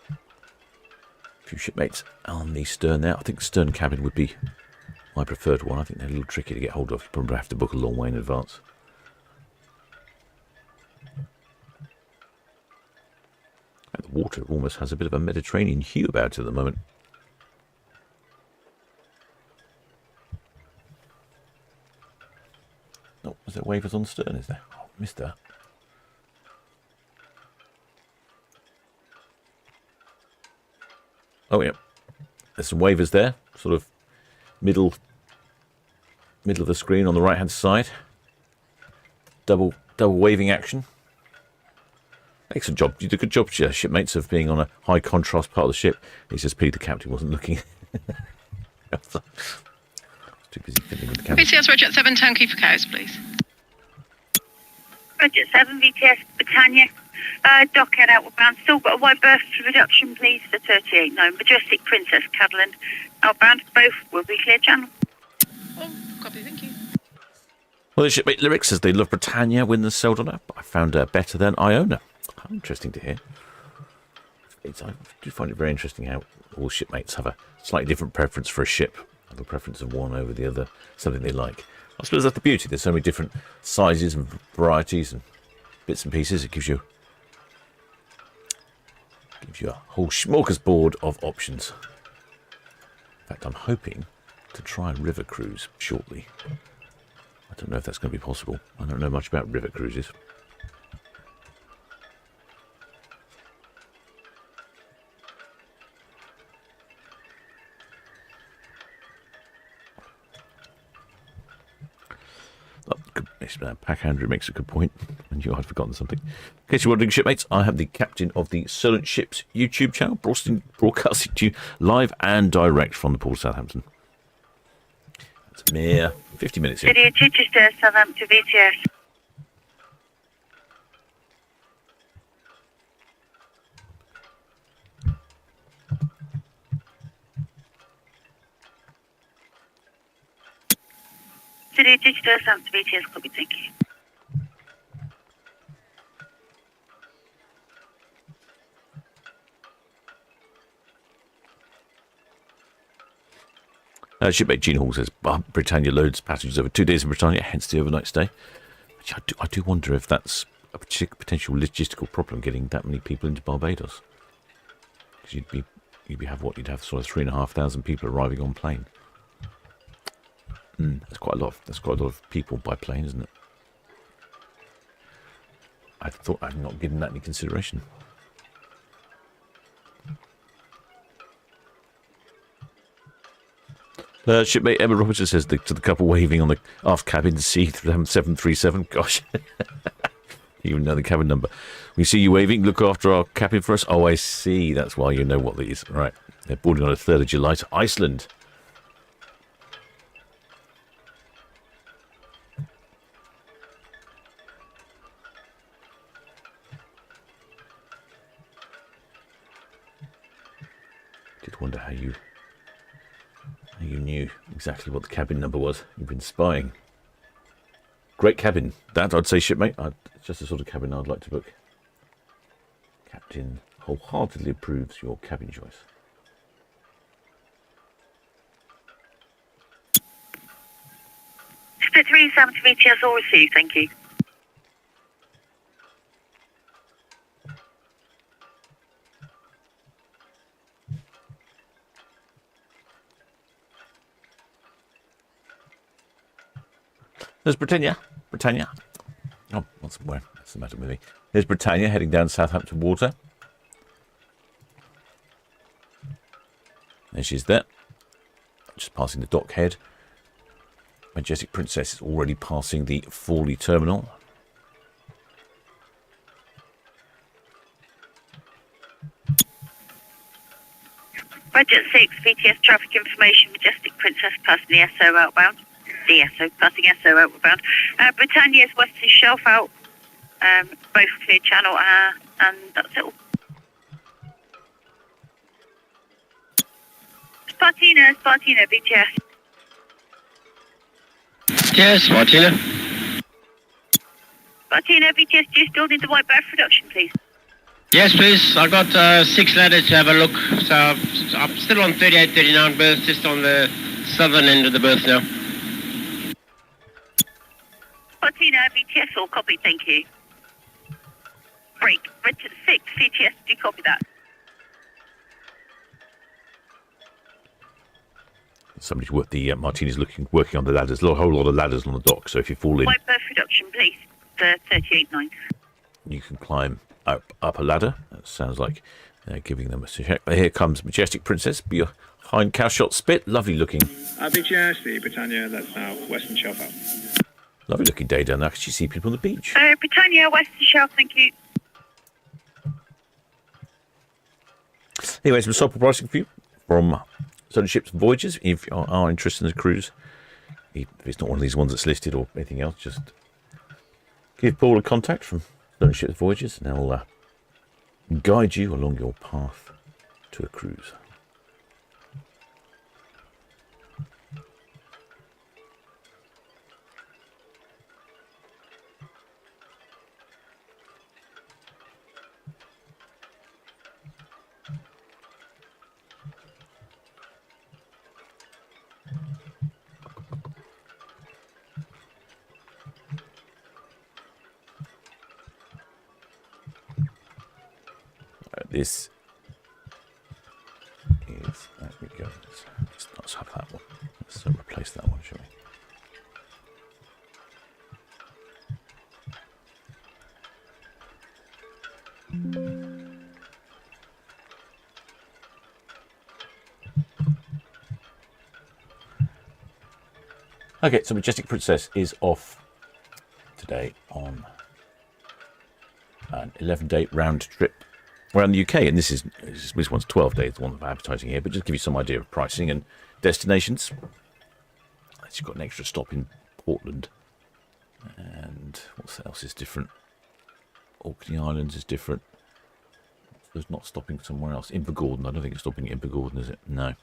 A few shipmates on the stern there. I think the stern cabin would be my preferred one. I think they're a little tricky to get hold of. You probably have to book a long way in advance. And the water almost has a bit of a Mediterranean hue about it at the moment. Oh, is there wavers on the stern, is there? Oh, missed that. Oh, yeah. There's some wavers there, sort of middle of the screen on the right-hand side. Double waving action. Excellent job. You did a good job, shipmates, of being on a high contrast part of the ship. He says, Pete, the captain wasn't looking. Too busy fiddling with the camera. VTS Roger 7, Town Quay for cows, please. Roger 7, VTS Britannia. Dockhead outward bound. Still got a wide berth reduction, please, for 38. No, Majestic Princess, Catalan. Outbound, both will be clear channel. Oh, copy, thank you. Well, the shipmate Lyric says they love Britannia when they're sailed on her. I found her better than Iona. How interesting to hear. I do find it very interesting how all shipmates have a slightly different preference for a ship. Have a preference of one over the other, something they like. I suppose that's the beauty. There's so many different sizes and varieties and bits and pieces. It gives you a whole smorgasbord of options. In fact, I'm hoping to try a river cruise shortly. I don't know if that's going to be possible. I don't know much about river cruises. Pack Andrew makes a good point. I knew I'd forgotten something. In case you're wondering, shipmates, I am the captain of the Solent Ships YouTube channel, broadcasting to you live and direct from the port of Southampton. It's a mere 50 minutes in. City of Chichester, Southampton, VTS. City of Chichester, Southampton, VTS, copy, thank you. Shipmate Gene Hall says, Britannia loads passengers over 2 days in Britannia, hence the overnight stay. I do wonder if that's a potential logistical problem, getting that many people into Barbados. Because you'd be you'd have sort of 3,500 people arriving on plane. That's quite a lot. That's quite a lot of people by plane, isn't it? I thought I'd not given that any consideration. Shipmate Emma Robertson says to the couple waving on the aft cabin C737. Gosh, you even know the cabin number. We see you waving. Look after our cabin for us. Oh, I see. That's why you know what these. Right. They're boarding on the 3rd of July to Iceland. Did wonder how you knew exactly what the cabin number was. You've been spying. Great cabin. That, I'd say, shipmate. It's just the sort of cabin I'd like to book. Captain wholeheartedly approves your cabin choice. Split 37 to VTS, all received, thank you. There's Britannia. Oh, what's the matter with me? There's Britannia heading down Southampton water. There she's there. Just passing the dock head. Majestic Princess is already passing the Fawley terminal. Budget 6, VTS traffic information, Majestic Princess passing the SO outbound. DSO passing SO outbound. Britannia's Western Shelf out, both clear channel, and that's it all. Spartina, VTS. Yes, Martina. Spartina, VTS, do you still need the white berth reduction, please? Yes, please. I've got 6 ladders to have a look. So I'm still on 38, 39 berths, just on the southern end of the berth now. Spartina, VTS, all copy, thank you. Break, Richard 6, VTS, do you copy that? Somebody's worked the Martini's working on the ladders. A whole lot of ladders on the dock. So if you fall in, White berth reduction, please. The 38.9. you can climb up a ladder. That sounds like they're giving them a check. Here comes Majestic Princess behind cowshot spit. Lovely looking. BGS, the Britannia, that's now Western Shelf out. Lovely looking day down there. Actually see people on the beach. Britannia, Western Shelf, thank you. Anyway, some sample pricing for you from Solent Ships Voyages. If you are interested in the cruise, if it's not one of these ones that's listed or anything else, just give Paul a contact from Solent Ships Voyages and they'll guide you along your path to a cruise. This is, there we go. Let's have that one. Let's replace that one, shall we? Okay, so Majestic Princess is off today on an 11-day round trip around the UK, and this one's 12 days, the one I'm advertising here, but just give you some idea of pricing and destinations. She's got an extra stop in Portland, and what else is different? Orkney Islands is different. There's not stopping somewhere else. Invergordon, I don't think it's stopping at Invergordon, is it? No.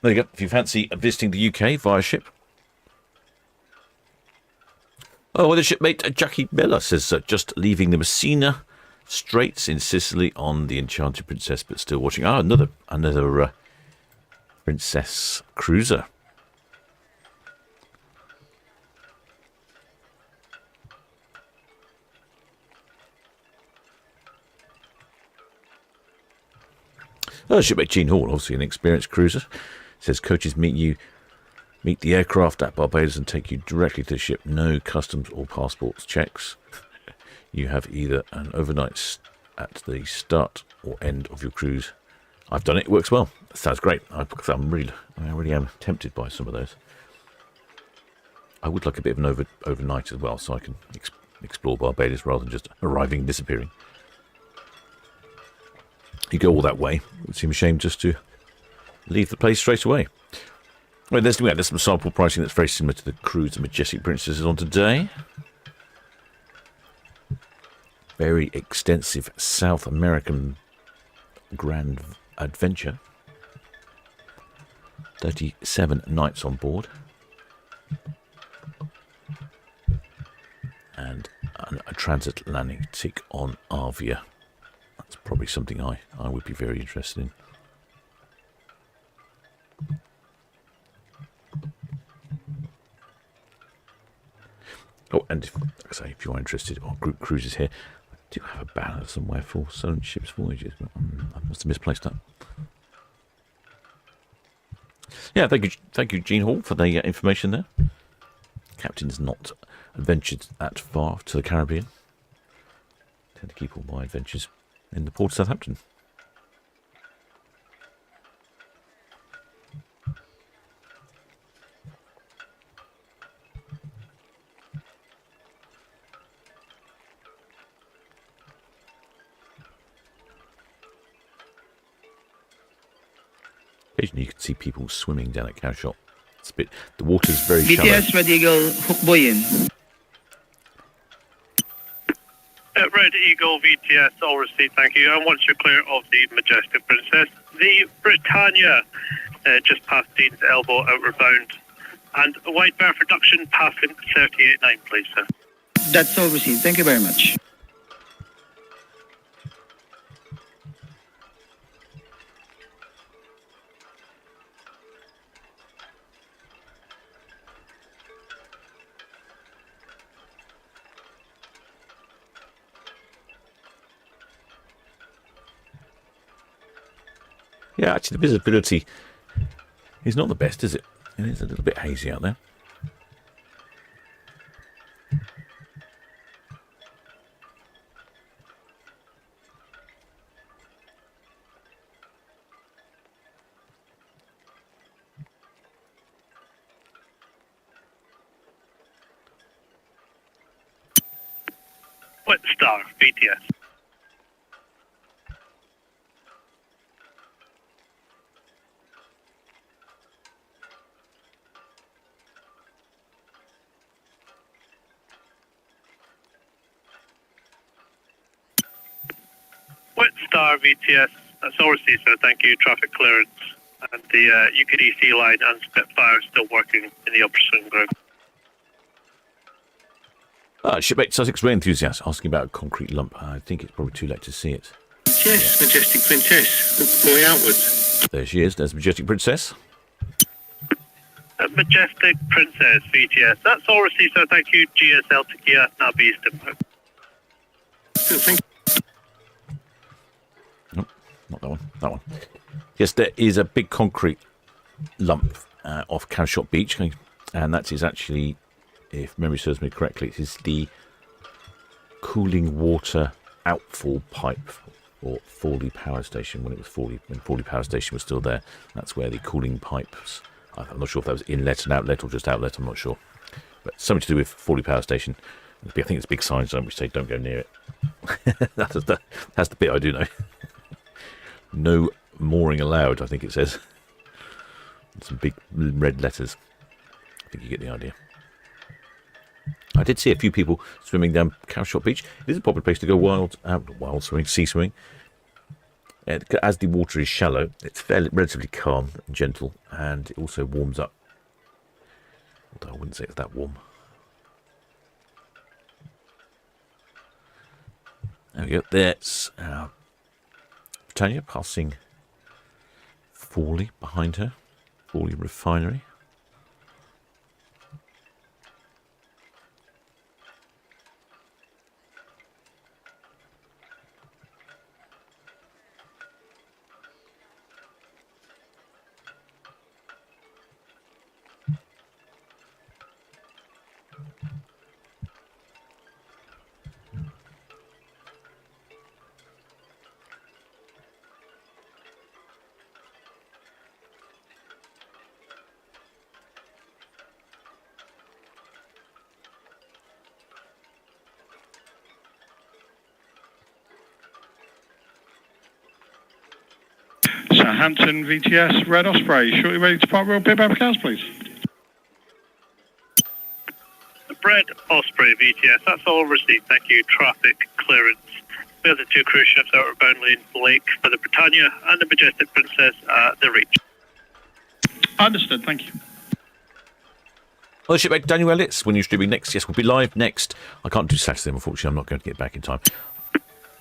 There you go. If you fancy visiting the UK via ship. Oh, well, the shipmate Jackie Miller says just leaving the Messina Straits in Sicily on the Enchanted Princess, but still watching. Ah, another Princess cruiser. Shipmate Gene Hall, obviously an experienced cruiser, says coaches meet the aircraft at Barbados and take you directly to the ship. No customs or passports checks. You have either an overnight at the start or end of your cruise. I've done it. It works well. That sounds great. I really am tempted by some of those. I would like a bit of an overnight as well, so I can explore Barbados rather than just arriving and disappearing. You go all that way, it would seem a shame just to leave the place straight away. Well, there's some sample pricing that's very similar to the cruise the Majestic Princess is on today. Very extensive South American grand adventure. 37 nights on board. And a transatlantic on Avia. That's probably something I would be very interested in. Oh, and if you are interested on group cruises here, I do have a banner somewhere for Solent Ships voyages, but I must have misplaced that. Yeah, thank you, Gene Hall, for the information there. Captain's not adventured that far to the Caribbean. I tend to keep all my adventures in the port of Southampton. Occasionally you can see people swimming down at Cowshot. The water's very shallow. BTS Red Eagle, hook buoy in. Red Eagle VTS, all received, thank you. And once you're clear of the Majestic Princess, the Britannia just past Dean's Elbow, outward bound. And a wide berth reduction passing 38.9, please, sir. That's all received. Thank you very much. Yeah, actually, the visibility is not the best, is it? It is a little bit hazy out there. What star, BTS? Star VTS, that's all received, sir. Thank you. Traffic clearance. And the UKDC line and Spitfire still working in the upper swing group. Shipmate Sussex Ray Enthusiast asking about a concrete lump. I think it's probably too late to see it. Yes, yeah. Majestic Princess. Hook buoy outwards. There she is. There's Majestic Princess. Majestic Princess VTS, that's all received, sir. Thank you. GSL Tequila, now Beast. Thank you. Not that one. That one. Yes, there is a big concrete lump off Cowshot Beach, and that is actually, if memory serves me correctly, it is the cooling water outfall pipe for Fawley Power Station when Fawley Power Station was still there. That's where the cooling pipes. I'm not sure if that was inlet and outlet or just outlet. I'm not sure, but something to do with Fawley Power Station. I think it's big signs which say "Don't go near it." That's the bit I do know. No mooring allowed, I think it says. Some big red letters. I think you get the idea. I did see a few people swimming down Cowshot Beach. It is a popular place to go sea swimming. As the water is shallow, it's relatively calm and gentle, and it also warms up. Although I wouldn't say it's that warm. There we go. There's Britannia passing Fawley behind her. Fawley Refinery. Southampton VTS Red Osprey, shortly ready to depart Royal Pit Paper Cars, please. Red Osprey VTS, that's all received. Thank you. Traffic clearance. We have the 2 cruise ships outbound Lane Lake for the Britannia and the Majestic Princess at the Reach. Understood, thank you. Other shipmate Daniel Elliott's when you're streaming next. Yes, we'll be live next. I can't do Saturday, unfortunately. I'm not going to get back in time.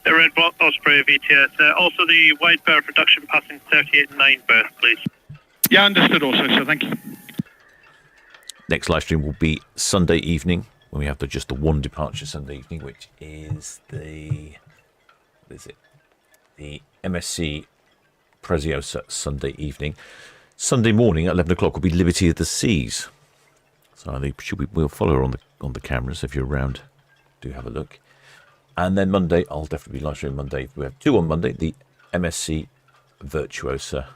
The Red Osprey VTS. Also the wide berth reduction passing 38.9 berth, please. Yeah, understood also, so thank you. Next live stream will be Sunday evening when we have just the one departure Sunday evening, which is the MSC Preziosa Sunday evening. Sunday morning at 11 o'clock will be Liberty of the Seas. So we'll follow her on the cameras. If you're around, do have a look. And then Monday, I'll definitely be live streaming Monday. We have 2 on Monday. The MSC Virtuosa.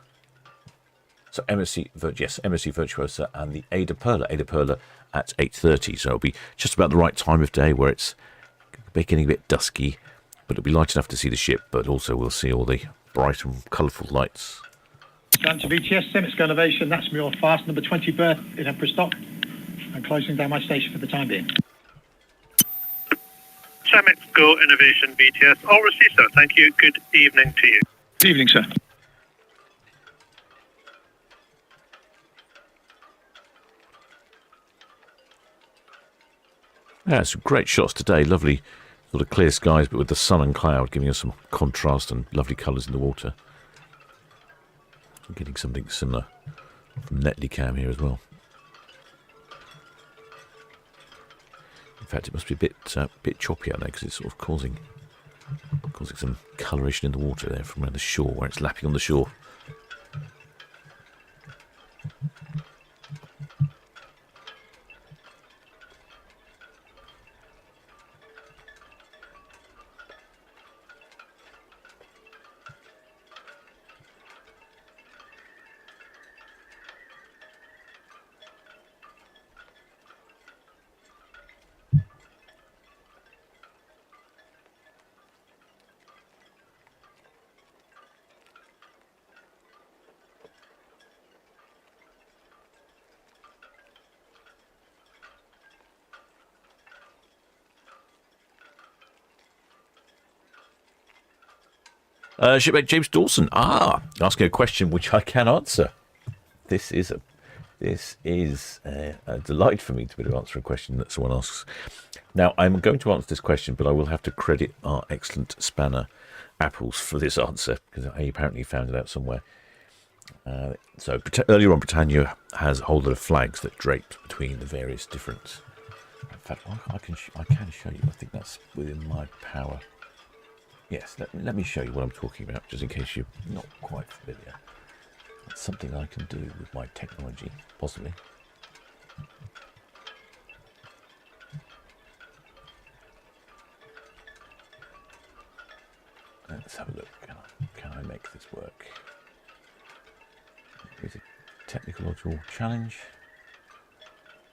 So MSC Virtuosa and the Ada Perla at 8:30. So it'll be just about the right time of day where it's getting a bit dusky, but it'll be light enough to see the ship. But also we'll see all the bright and colourful lights. Down to VTS, Semit's Go Innovation. That's me all fast. Number 20 berth in Emperor stop. I'm closing down my station for the time being. Semit's Go Innovation VTS. All received, sir. Thank you. Good evening to you. Good evening, sir. Yeah, some great shots today. Lovely sort of clear skies, but with the sun and cloud giving us some contrast and lovely colours in the water. I'm getting something similar from Netlycam here as well. In fact, it must be a bit choppy out there because it's sort of causing some coloration in the water there from around the shore, where it's lapping on the shore. Shipmate James Dawson. Asking a question which I can answer. This is a delight for me to be able to answer a question that someone asks. Now, I'm going to answer this question, but I will have to credit our excellent spanner, Apples, for this answer, because I apparently found it out somewhere. So earlier on, Britannia has a whole lot of flags that draped between the various different... In fact, I can show you. I think that's within my power. Yes, let me show you what I'm talking about, just in case you're not quite familiar. It's something I can do with my technology, possibly. Let's have a look. Can I make this work? Here's a technological challenge.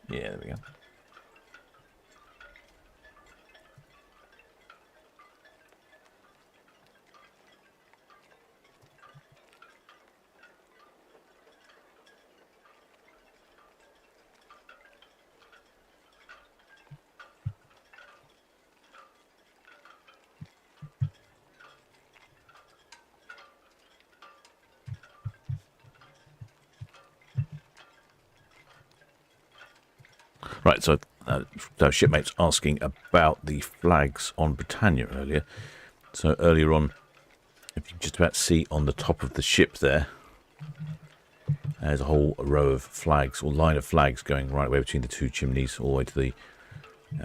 Yeah, there we go. Right, so shipmates asking about the flags on Britannia earlier. So earlier on, if you just about see on the top of the ship there, there's a whole row of flags, or line of flags going right away between the 2 chimneys, all the way to the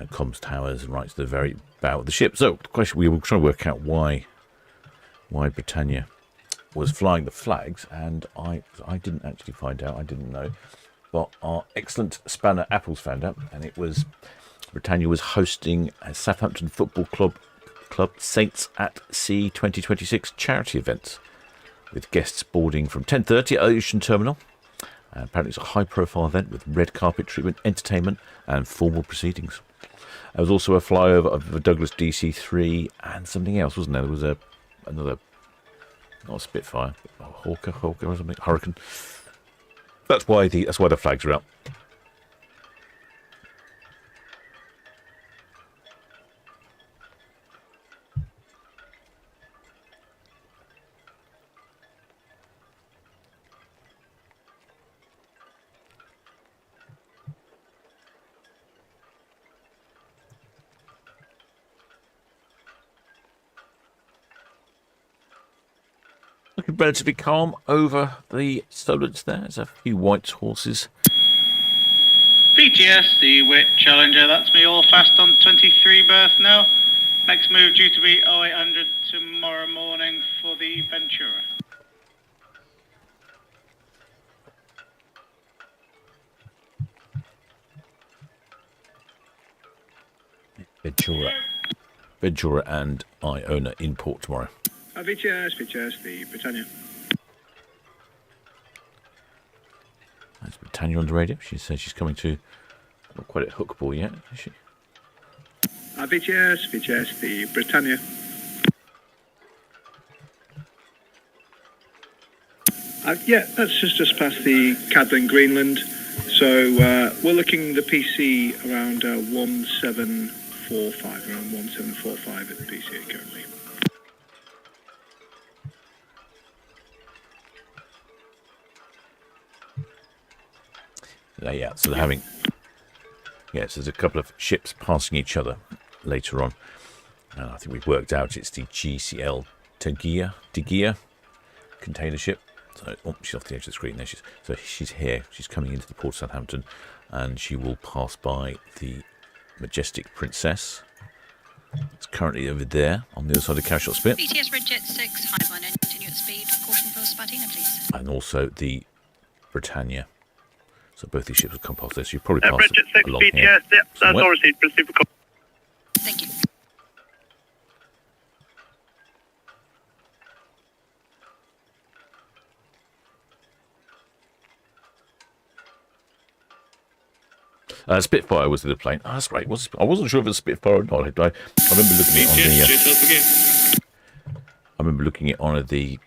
comms towers and right to the very bow of the ship. So the question, we were trying to work out why Britannia was flying the flags, and I didn't actually find out. I didn't know. But our excellent spanner Apples found out, and it was Britannia was hosting a Southampton Football Club Saints at Sea 2026 charity event with guests boarding from 10:30 at Ocean Terminal. Apparently it's a high-profile event with red carpet treatment, entertainment and formal proceedings. There was also a flyover of the Douglas DC-3 and something else, wasn't there? There was another Not a Spitfire. A Hawker or something. Hurricane. That's why the flags are out. Looking relatively calm over the Solent there. There's a few white horses. BTS, the Wit Challenger, that's me all fast on 23 berth now. Next move due to be 0800 tomorrow morning for the Ventura. Ventura and Iona in port tomorrow. VTS, the Britannia. That's Britannia on the radio. She says she's coming to, not quite at hook ball yet, is she? VTS, the Britannia. Yeah, that's just past the Cadlin, Greenland. So we're looking the PC around 1745, around 1745 at the PCA currently. Yeah, so they're having... Yes, there's a couple of ships passing each other later on. I think we've worked out it's the GCL Tegia container ship. So, she's off the edge of the screen there. She's here. She's coming into the port of Southampton, and she will pass by the Majestic Princess. It's currently over there on the other side of Cowshot Spit. BTS Red Jet 6, highline and continue at speed. Caution for Spartina, please. And also the Britannia. So both these ships will come past this. You probably pass Red Jet 6, along BTS, here. yeah, that's all received. Proceed for call. Thank you. Spitfire was the plane. Oh, that's right. I wasn't sure if it was Spitfire or not. I remember looking at it on the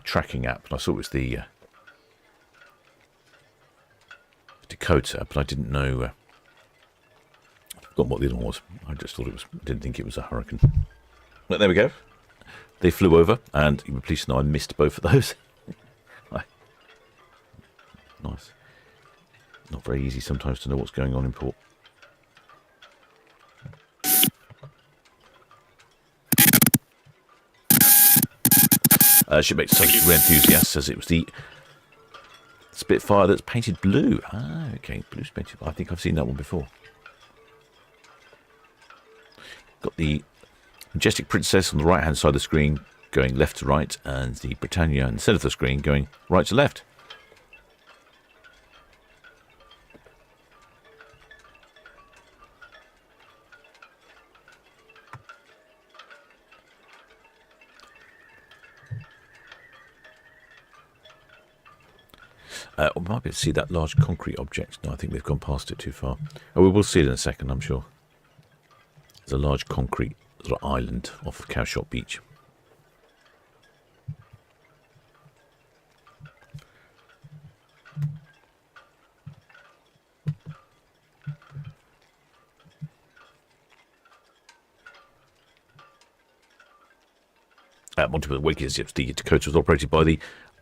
tracking app, and I saw it was the Dakota, but I didn't know. I forgot what the other one was. I just thought it was. Didn't think it was a Hurricane. But there we go. They flew over, and you were pleased to know I missed both of those. Nice. Not very easy sometimes to know what's going on in port. Shipmate Social Enthusiast says it was the Spitfire that's painted blue. Ah, okay, blue's painted. I think I've seen that one before. Got the Majestic Princess on the right-hand side of the screen going left to right, and the Britannia in the centre of the screen going right to left. We might be able to see that large concrete object. No, I think we've gone past it too far. Oh, we will see it in a second, I'm sure. There's a large concrete sort of island off of Cowshot Beach. Multiple Wakers, yes, the Dakota was operated by the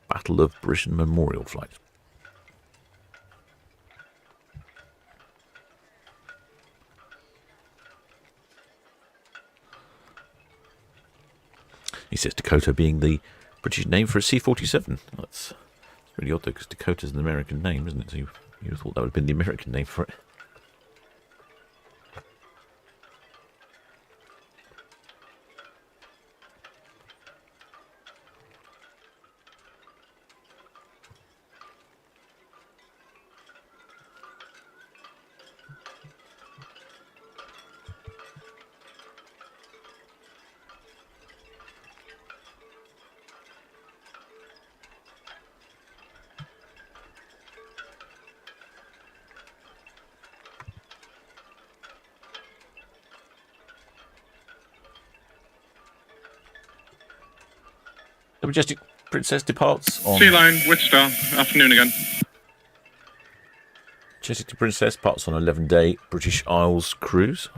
Battle of Britain Memorial Flight. He says Dakota being the British name for a C-47. That's really odd though, because Dakota's an American name, isn't it? So you thought that would have been the American name for it. Majestic Princess departs on... Sea Line, Winstar. Afternoon again. Majestic Princess departs on an 11-day British Isles cruise.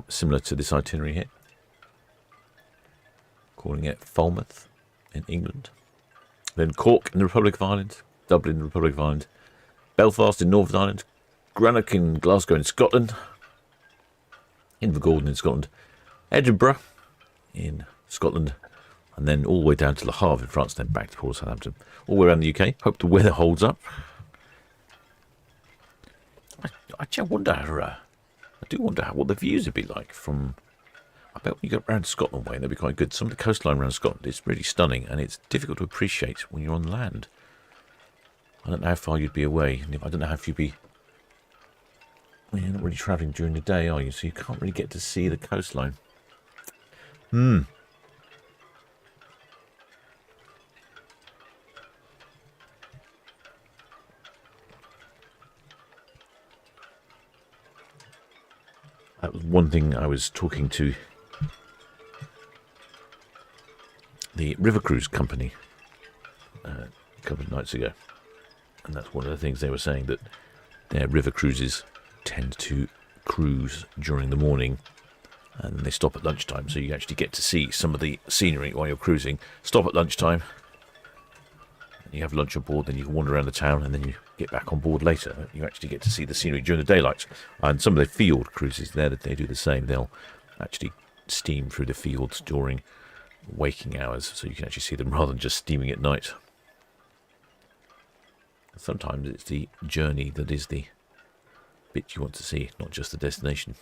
Similar to this itinerary here. Calling it Falmouth in England. Then Cork in the Republic of Ireland. Dublin in the Republic of Ireland. Belfast in Northern Ireland. Greenock in Glasgow in Scotland. Invergordon in Scotland. Edinburgh in Scotland. And then all the way down to Le Havre in France, then back to Port Southampton. All the way around the UK. Hope the weather holds up. I do wonder what the views would be like from... I bet when you go around Scotland way, they'll be quite good. Some of the coastline around Scotland is really stunning, and it's difficult to appreciate when you're on land. I don't know how far you'd be away. I don't know how you'd be... Well, you're not really travelling during the day, are you? So you can't really get to see the coastline. That was one thing I was talking to the River Cruise Company a couple of nights ago. And that's one of the things they were saying, that their river cruises tend to cruise during the morning and then they stop at lunchtime. So you actually get to see some of the scenery while you're cruising. Stop at lunchtime. You have lunch on board, then you can wander around the town, and then you get back on board later. You actually get to see the scenery during the daylight. And some of the field cruises there, that they do the same. They'll actually steam through the fields during waking hours, so you can actually see them rather than just steaming at night. Sometimes it's the journey that is the bit you want to see, not just the destination.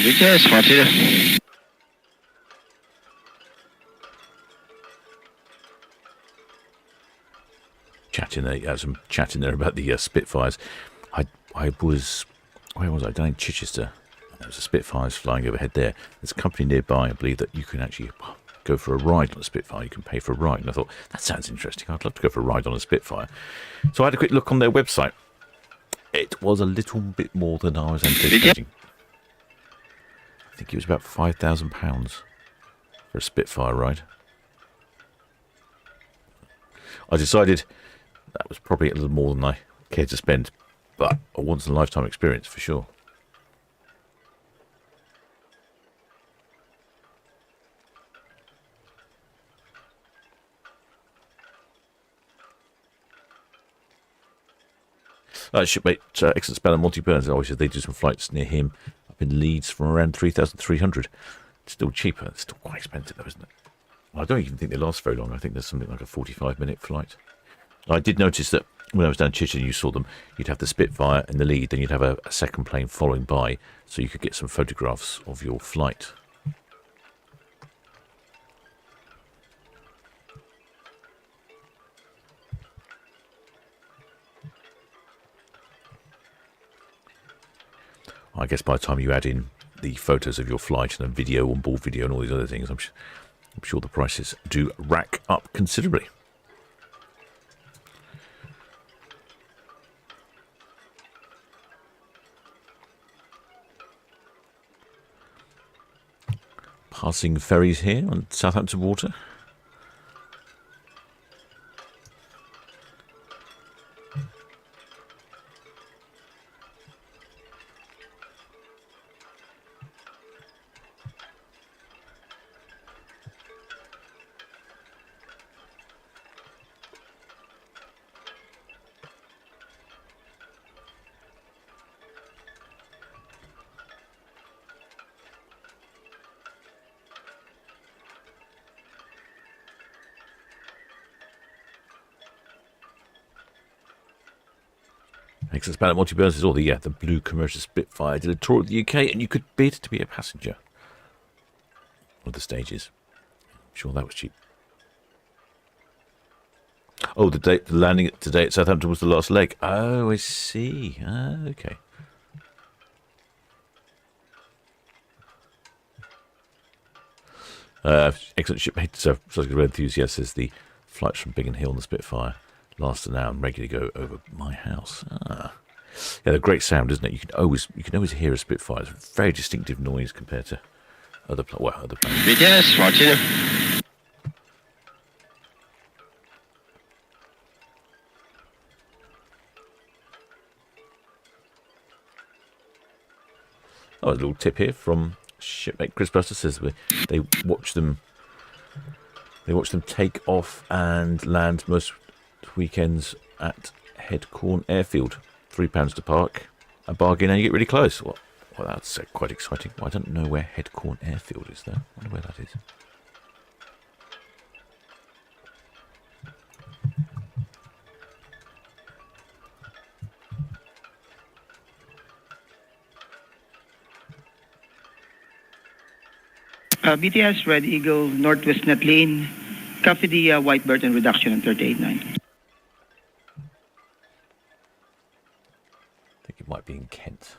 Vitesse, partir. Chatting there, some chatting there about the Spitfires. I was, where was I? Down in Chichester. There was a Spitfires flying overhead there. There's a company nearby, I believe, that you can actually go for a ride on a Spitfire. You can pay for a ride. And I thought, that sounds interesting. I'd love to go for a ride on a Spitfire. So I had a quick look on their website. It was a little bit more than I was anticipating. I think it was about £5,000 for a Spitfire ride. I decided that was probably a little more than I cared to spend, but a once-in-a-lifetime experience for sure. Shipmate, excellent spell and Monty Burns. Always said they do some flights near him up in Leeds from around 3,300. It's still cheaper. It's still quite expensive, though, isn't it? I don't even think they last very long. I think there's something like a 45-minute flight. I did notice that when I was down Chichen, you saw them. You'd have the Spitfire in the lead, then you'd have a second plane following by, so you could get some photographs of your flight. I guess by the time you add in the photos of your flight and a video, onboard video, and all these other things, I'm sure the prices do rack up considerably. Passing ferries here on Southampton water. Excellent span at Monty Burns is all the blue commercial Spitfire did a tour of the UK, and you could bid to be a passenger on the stages. I'm sure that was cheap. Oh, the landing today at Southampton was the last leg. Oh, I see. Okay. Excellent shipmate. So I was going to enthusiast says the flights from Biggin Hill on the Spitfire last an hour and regularly go over my house. Yeah, they're great sound, isn't it? You can always hear a Spitfire. It's a very distinctive noise compared to other planes. Yes, watching. Oh, a little tip here from shipmate Chris Buster says they watch them take off and land most weekends at Headcorn Airfield. £3 to park, a bargain, and you get really close. Well, that's quite exciting. I don't know where Headcorn Airfield is, though. I wonder where that is. BTS Red Eagle, Northwest Net Lane, copy the white bird and reduction on 38.9. I think it might be in Kent.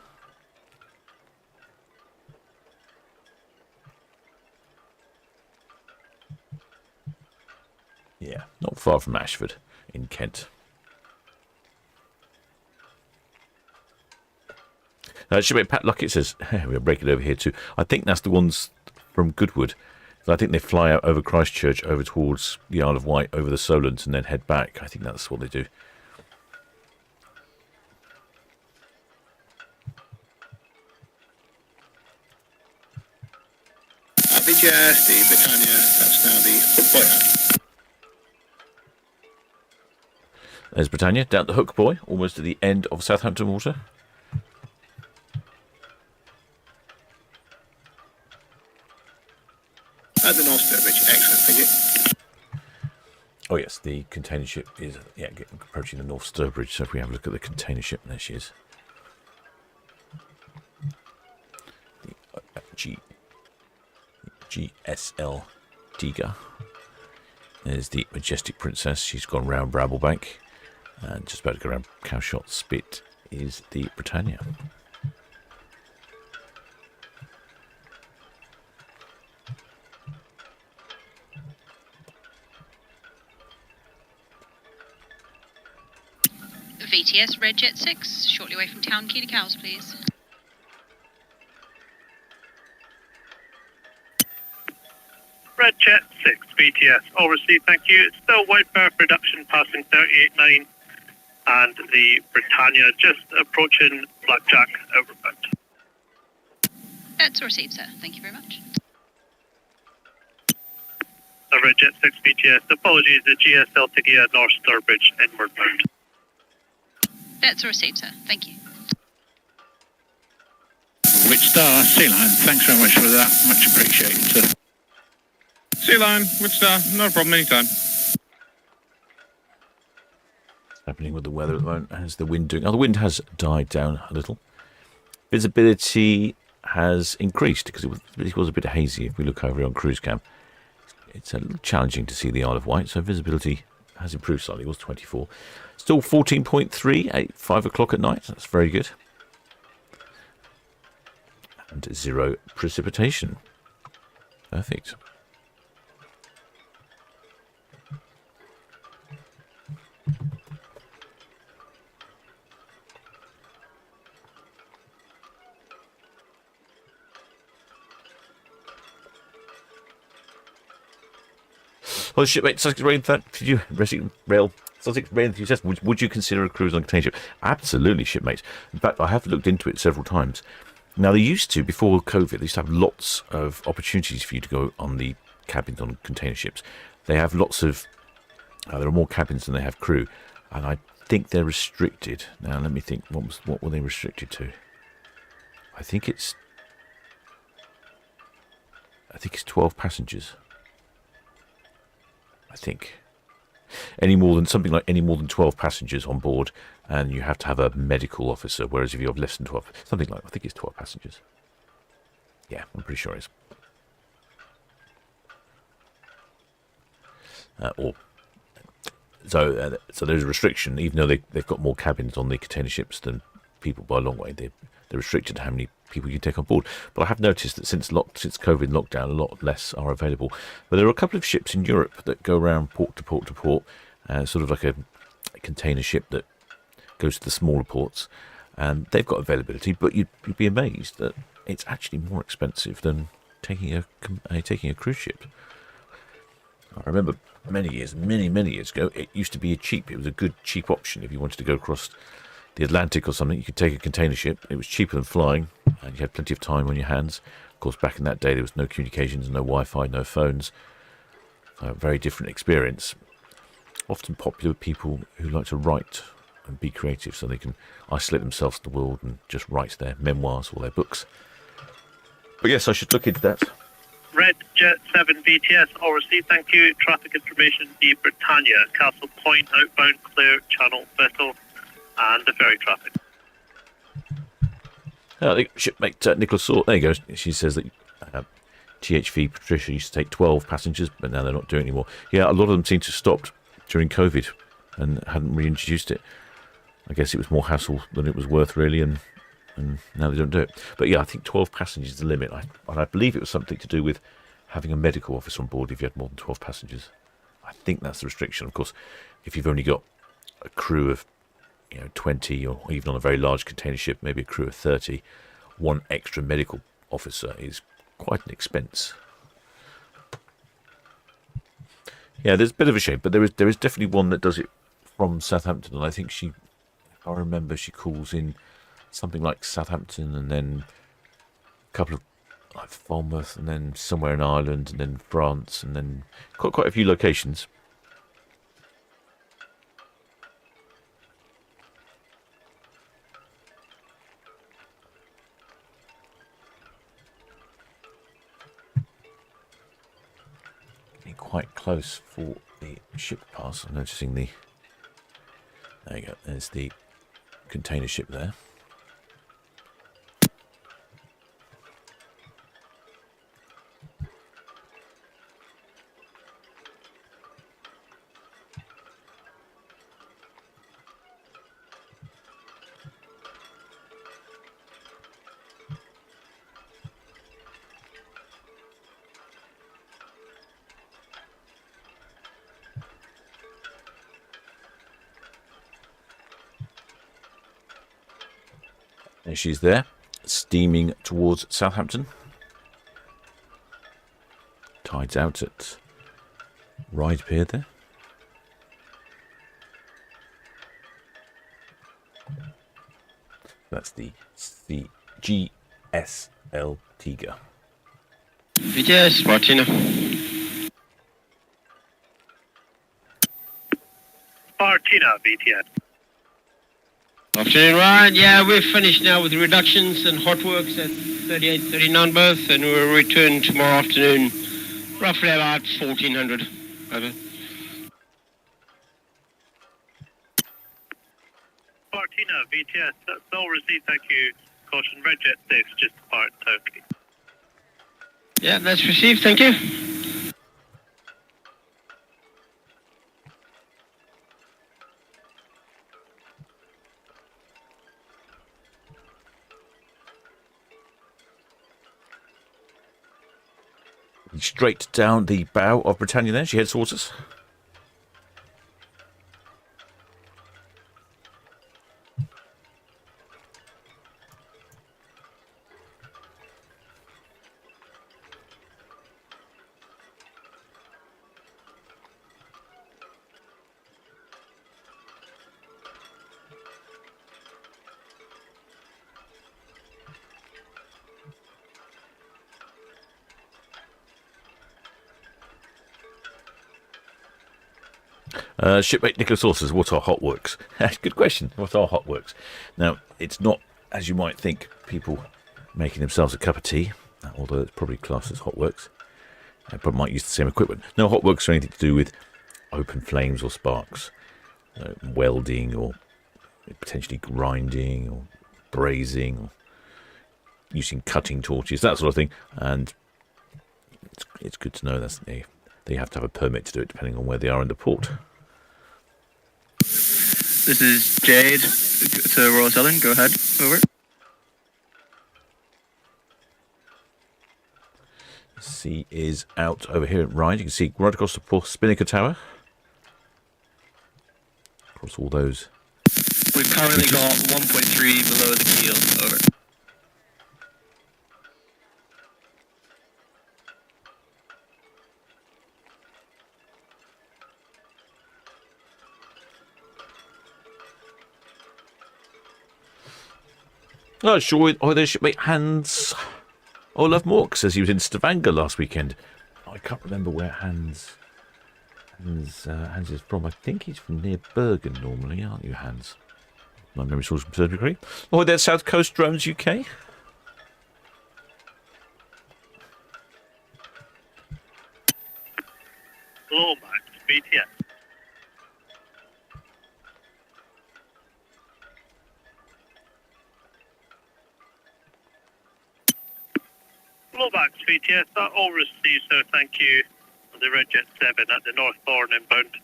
Yeah, not far from Ashford in Kent. Shipmate Pat Lockett says, we'll break it over here too. I think that's the ones from Goodwood. I think they fly out over Christchurch, over towards the Isle of Wight, over the Solent, and then head back. I think that's what they do. BGS, the Britannia, that's now the Hook Boy. There's Britannia, down the Hook Boy, almost at the end of Southampton water. At the North Sturbridge, excellent, thank you. Oh yes, the container ship is approaching the North Sturbridge. So if we have a look at the container ship, there she is. The GSL Diga. There's the Majestic Princess. She's gone round Bramblebank, and just about to go around Cowshot Spit is the Britannia. VTS Red Jet 6, shortly away from Town Quay to Cows, please. Red Jet 6, VTS, all received, thank you. It's still white berth reduction passing 38.9, and the Britannia just approaching Blackjack overbound. That's received, sir. Thank you very much. Red Jet 6, VTS, apologies, the GSL Tigia North Sturbridge inward bound. That's received, sir. Thank you. Which Star, Sea Line, thanks very much for that. Much appreciated, sir. Sea Line, Which Star, no problem, anytime. Happening with the weather at the moment. How's the wind doing? Oh, the wind has died down a little. Visibility has increased because it was a bit hazy. If we look over on cruise cam, it's a little challenging to see the Isle of Wight, so visibility has improved slightly. It was 24. Still 14.3 at 5 o'clock at night. That's very good. And 0 precipitation. Perfect. Well, shipmate, Sussex Rail, did you rail Sussex Rail enthusiast? Would you consider a cruise on a container ship? Absolutely, shipmate. In fact, I have looked into it several times. Now, they used to, before COVID, they used to have lots of opportunities for you to go on the cabins on container ships. They have lots of, there are more cabins than they have crew, and I think they're restricted. Now, let me think, what were they restricted to? I think it's 12 passengers. I think any more than 12 passengers on board, and you have to have a medical officer. Whereas if you have less than 12, I think it's 12 passengers. Yeah, I'm pretty sure it is. So there's a restriction, even though they've got more cabins on the container ships than people by a long way. They're restricted to how many people you take on board. But I have noticed that since COVID lockdown, a lot less are available. But there are a couple of ships in Europe that go around port to port to port, sort of like a container ship that goes to the smaller ports. And they've got availability, but you'd be amazed that it's actually more expensive than taking a cruise ship. I remember many years ago, it used to be it was a good cheap option if you wanted to go across the Atlantic or something. You could take a container ship. It was cheaper than flying, and you had plenty of time on your hands. Of course, back in that day, there was no communications, no Wi-Fi, no phones. A very different experience. Often popular with people who like to write and be creative, so they can isolate themselves to the world and just write their memoirs or their books. But yes, I should look into that. Red Jet 7 BTS, all received, thank you. Traffic information, the Britannia, Castle Point, outbound, clear, channel, vessel, and the ferry traffic. I think shipmate Nicholas Saw, there you go. She says that THV Patricia used to take 12 passengers, but now they're not doing it anymore. Yeah, a lot of them seem to have stopped during COVID and hadn't reintroduced it. I guess it was more hassle than it was worth, really, and now they don't do it. But yeah, I think 12 passengers is the limit. I believe it was something to do with having a medical officer on board if you had more than 12 passengers. I think that's the restriction. Of course, if you've only got a crew of 20, or even on a very large container ship, maybe a crew of 30, one extra medical officer is quite an expense. Yeah, there's a bit of a shame, but there is definitely one that does it from Southampton, and I think if I remember, she calls in something like Southampton, and then a couple of like Falmouth, and then somewhere in Ireland, and then France, and then quite a few locations. Quite close for the ship pass. I'm noticing there you go, there's the container ship there. There she's there, steaming towards Southampton. Tide's out at Ryde Pier there. That's the GSL Tiger. Yes, Martina. Martina, BTS. Afternoon, Ryan. Yeah, we're finished now with reductions and hot works at 38, 39 berth, and we'll return tomorrow afternoon, roughly about 1400. Over. Martina, VTS, that's all received, thank you. Caution, Red Jet 6, just depart Town Quay. Yeah, that's received, thank you. Straight down the bow of Britannia there. She heads towards us. Shipmate Nicholas Saucers, what are hot works? Good question. What are hot works? Now, it's not, as you might think, people making themselves a cup of tea, although it's probably classed as hot works. They probably might use the same equipment. No, hot works are anything to do with open flames or sparks, welding or potentially grinding or brazing or using cutting torches, that sort of thing. And it's good to know that they have to have a permit to do it depending on where they are in the port. This is Jade to Royal Southern. Go ahead. Over. Sea is out over here at Ride. You can see right across the Spinnaker Tower. Across all those. We've currently got 1.3 below the keel. Over. Oh, sure. Oh, there's shipmate Hans Olaf Mork says he was in Stavanger last weekend. I can't remember where Hans is from. I think he's from near Bergen normally, aren't you, Hans? My memory serves me correctly. Oh, there's South Coast Drones UK. Lomax, VTS. Lomax, VTS, that all received, so thank you. The Red Jet 7 at the Northbourne inbound.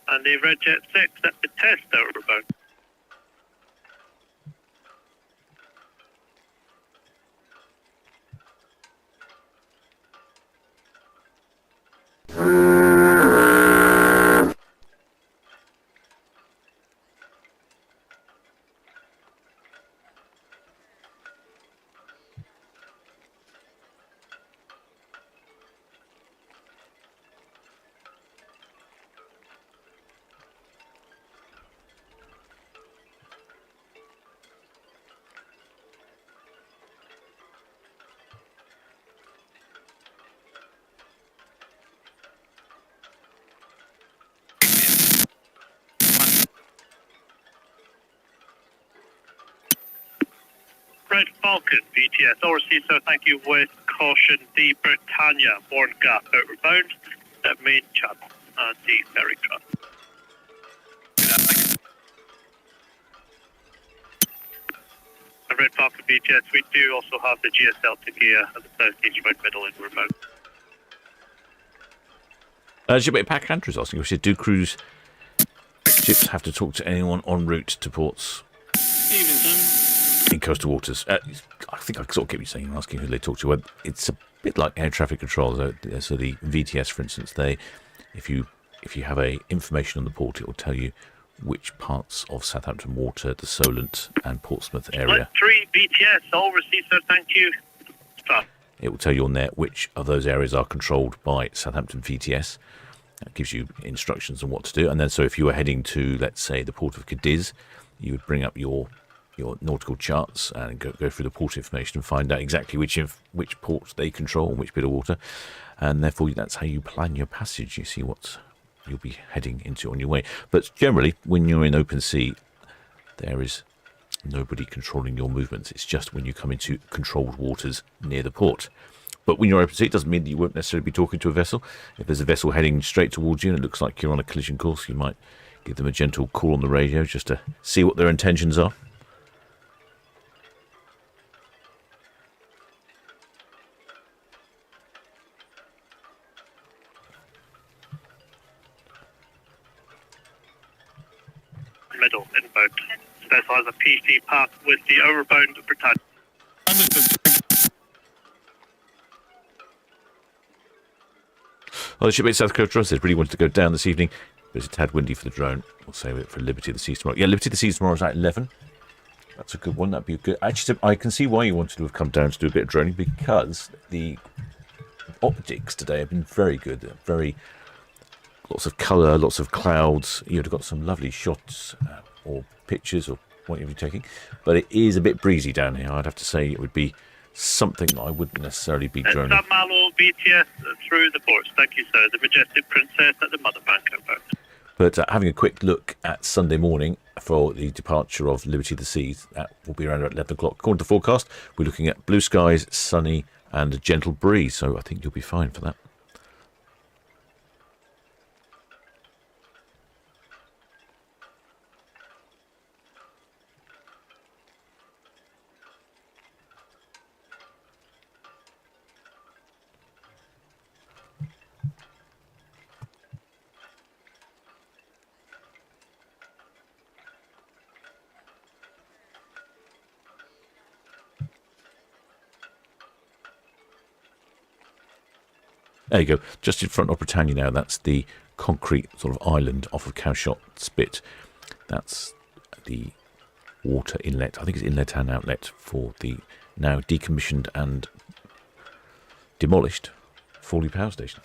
And the Red Jet 6 at the Test outbound. Red Falcon, VTS, all received, so thank you, with caution, the Britannia, Bourne Gap, outbound, at main channel, and the ferry truck. Red Falcon, VTS, we do also have the GSL Tequila at the South Eastbound Middle in remote. Shipmate Pack Andrews asking, do cruise ships have to talk to anyone en route to ports? Evening, Sam. In coastal waters. I think I sort of get what you're saying, asking who they talk to. It's a bit like air traffic control. So the VTS, for instance, if you have information on the port, it will tell you which parts of Southampton water, the Solent and Portsmouth area. 3 VTS, all received, so thank you. Stop. It will tell you on there which of those areas are controlled by Southampton VTS. It gives you instructions on what to do. And then, so if you were heading to, let's say, the port of Cadiz, you would bring up your nautical charts and go through the port information and find out exactly which port they control and which bit of water. And therefore, that's how you plan your passage. You see what you'll be heading into on your way. But generally, when you're in open sea, there is nobody controlling your movements. It's just when you come into controlled waters near the port. But when you're open sea, it doesn't mean that you won't necessarily be talking to a vessel. If there's a vessel heading straight towards you and it looks like you're on a collision course, you might give them a gentle call on the radio just to see what their intentions are. Middle inbound. This vessel has a PC path with the overbound Britannia. Well, the shipmate South Coast says really wanted to go down this evening, but it's a tad windy for the drone. We'll save it for Liberty of the Seas tomorrow. Yeah, Liberty of the Seas tomorrow is at 11. That's a good one. That'd be good. Actually, I can see why you wanted to have come down to do a bit of droning, because the optics today have been very good. Very lots of colour, lots of clouds. You'd have got some lovely shots or pictures or what you're taking. But it is a bit breezy down here. I'd have to say it would be something that I wouldn't necessarily be droning. St. Malo BTS through the ports. Thank you, sir. The Majestic Princess at the Mother Bank inbound. But having a quick look at Sunday morning for the departure of Liberty of the Seas, that will be around about 11 o'clock. According to the forecast, we're looking at blue skies, sunny and a gentle breeze. So I think you'll be fine for that. There you go, just in front of Britannia now. That's the concrete sort of island off of Cowshot Spit. That's the water inlet. I think it's inlet and outlet for the now decommissioned and demolished Fawley Power Station.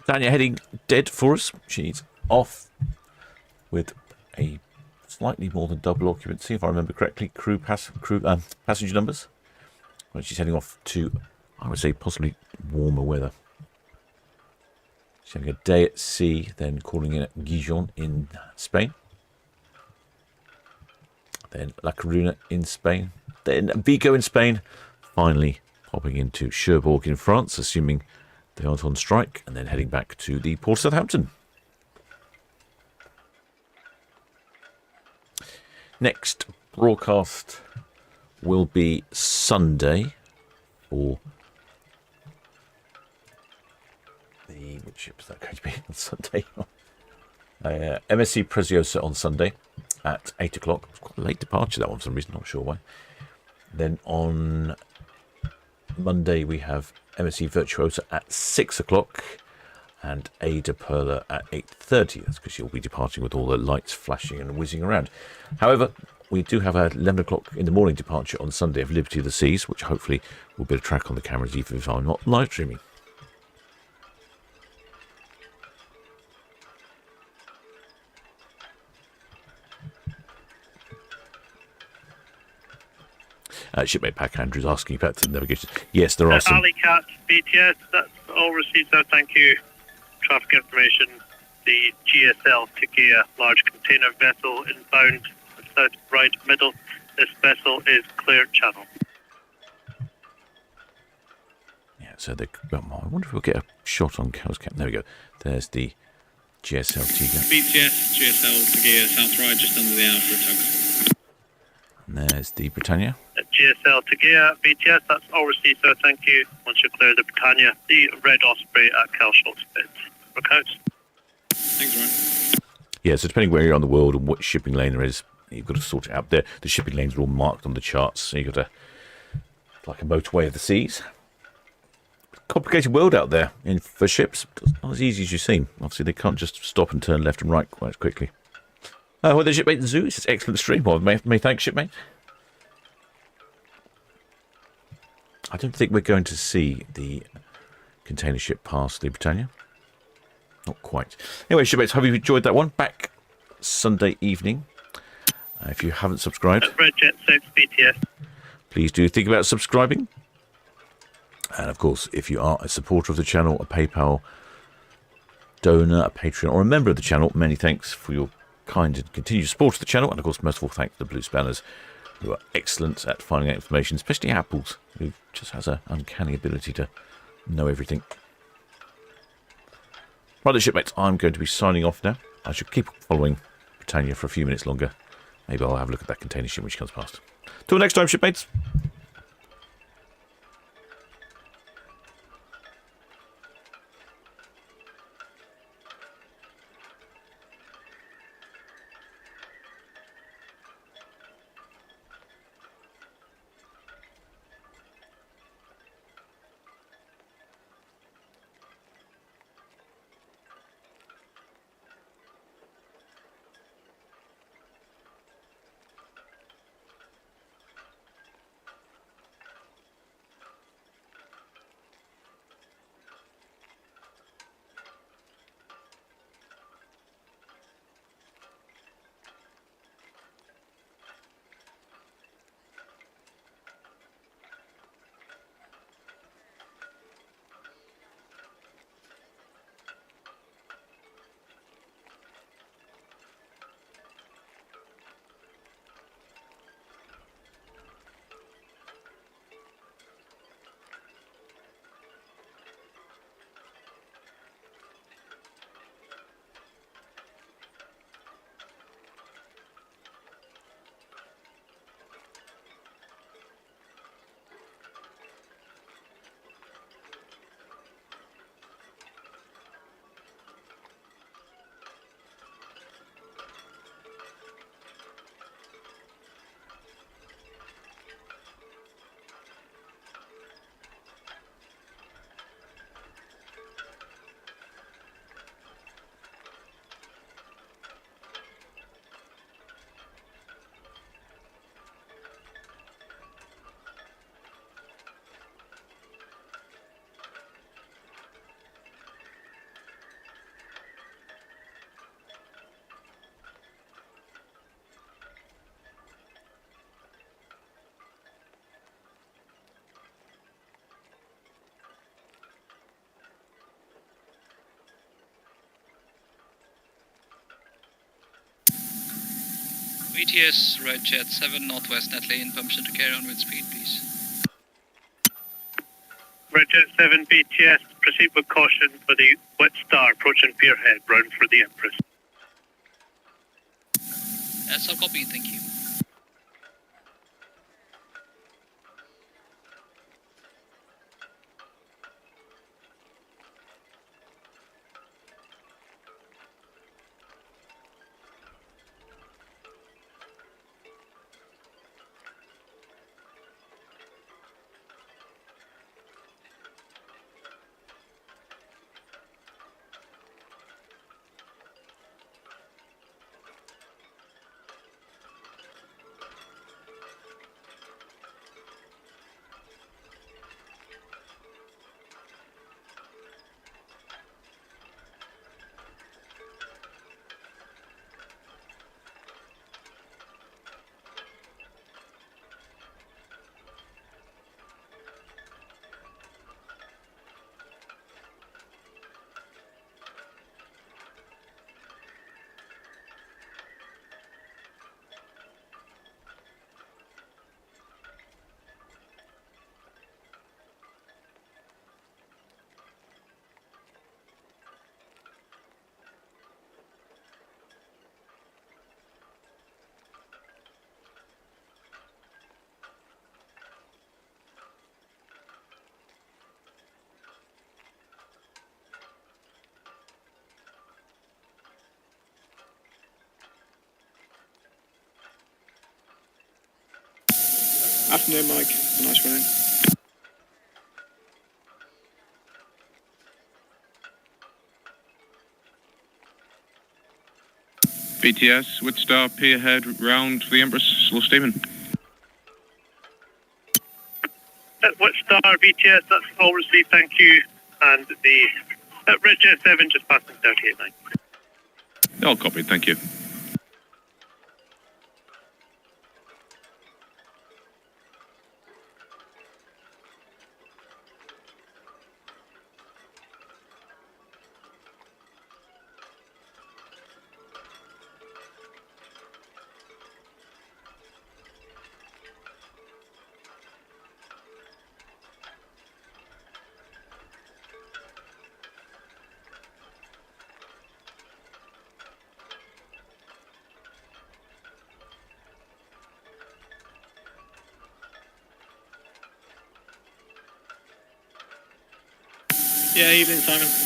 Britannia heading dead for us. She's off with a slightly more than double occupancy, if I remember correctly, passenger numbers. Well, she's heading off to, I would say, possibly warmer weather. She's having a day at sea, then calling in at Gijon in Spain. Then La Coruna in Spain. Then Vigo in Spain. Finally popping into Cherbourg in France, assuming they aren't on strike, and then heading back to the port of Southampton. Next broadcast will be Sunday for the... which ship is that going to be on Sunday? MSC Preziosa on Sunday at 8 o'clock. It's quite a late departure, that one, for some reason, not sure why. Then on Monday we have MSC Virtuosa at 6 o'clock and Ada Perla at 8:30. That's because she'll be departing with all the lights flashing and whizzing around. However, we do have a 11 o'clock in the morning departure on Sunday of Liberty of the Seas, which hopefully will be a track on the cameras even if I'm not live streaming. Shipmate Pack Andrews asking about the navigation. Yes, there are some. Alicat BTS, that's all received, sir. Thank you. Traffic information. The GSL Tegea large container vessel inbound south right middle. This vessel is clear channel. Yeah, so they. Well, I wonder if we'll get a shot on Cow's Cap. There we go. There's the GSL Tegea. BTS, GSL Tegea south right, just under the Alpha tugs. And there's the Britannia. GSL Tegea, BTS, that's all received, sir. Thank you. Once you clear the Britannia, the Red Osprey at Calshot Spit. Look out. Thanks, Ryan. Yeah, so depending where you're on the world and which shipping lane there is, You've got to sort it out there. The shipping lanes are all marked on the charts, so you've got like a motorway of the seas. Complicated world out there for ships. It's not as easy as you seem. Obviously, they can't just stop and turn left and right quite quickly. Well, the shipmate and zoo. It's an excellent stream. Well, may thanks, shipmate. I don't think we're going to see the container ship past the Britannia. Not quite. Anyway, shipmates, hope you enjoyed that one. Back Sunday evening. If you haven't subscribed, Red Jet 6 BTS. Please do think about subscribing. And of course, if you are a supporter of the channel, a PayPal donor, a Patreon, or a member of the channel, many thanks for your kind and continued support of the channel. And of course, most of all, thanks to the Blue Spanners, who are excellent at finding out information, especially Apples, who just has an uncanny ability to know everything. Right, the shipmates, I'm going to be signing off now. I should keep following Britannia for a few minutes longer. Maybe I'll have a look at that container ship when she comes past. Till next time, shipmates. BTS, Red Jet 7, Northwest net lane, permission to carry on with speed, please. Red Jet 7 BTS, proceed with caution for the Wet Star approaching Pierhead, round for the Empress. Yes, I'll copy, thank you. afternoon, Mike. Have a nice running. BTS, Woodstar, P ahead, round for the Empress, slow steaming. Woodstar, BTS, that's all received, thank you. And the Red Jet 7 just passing 38.9. All copied, thank you. Yeah, evening, Simon.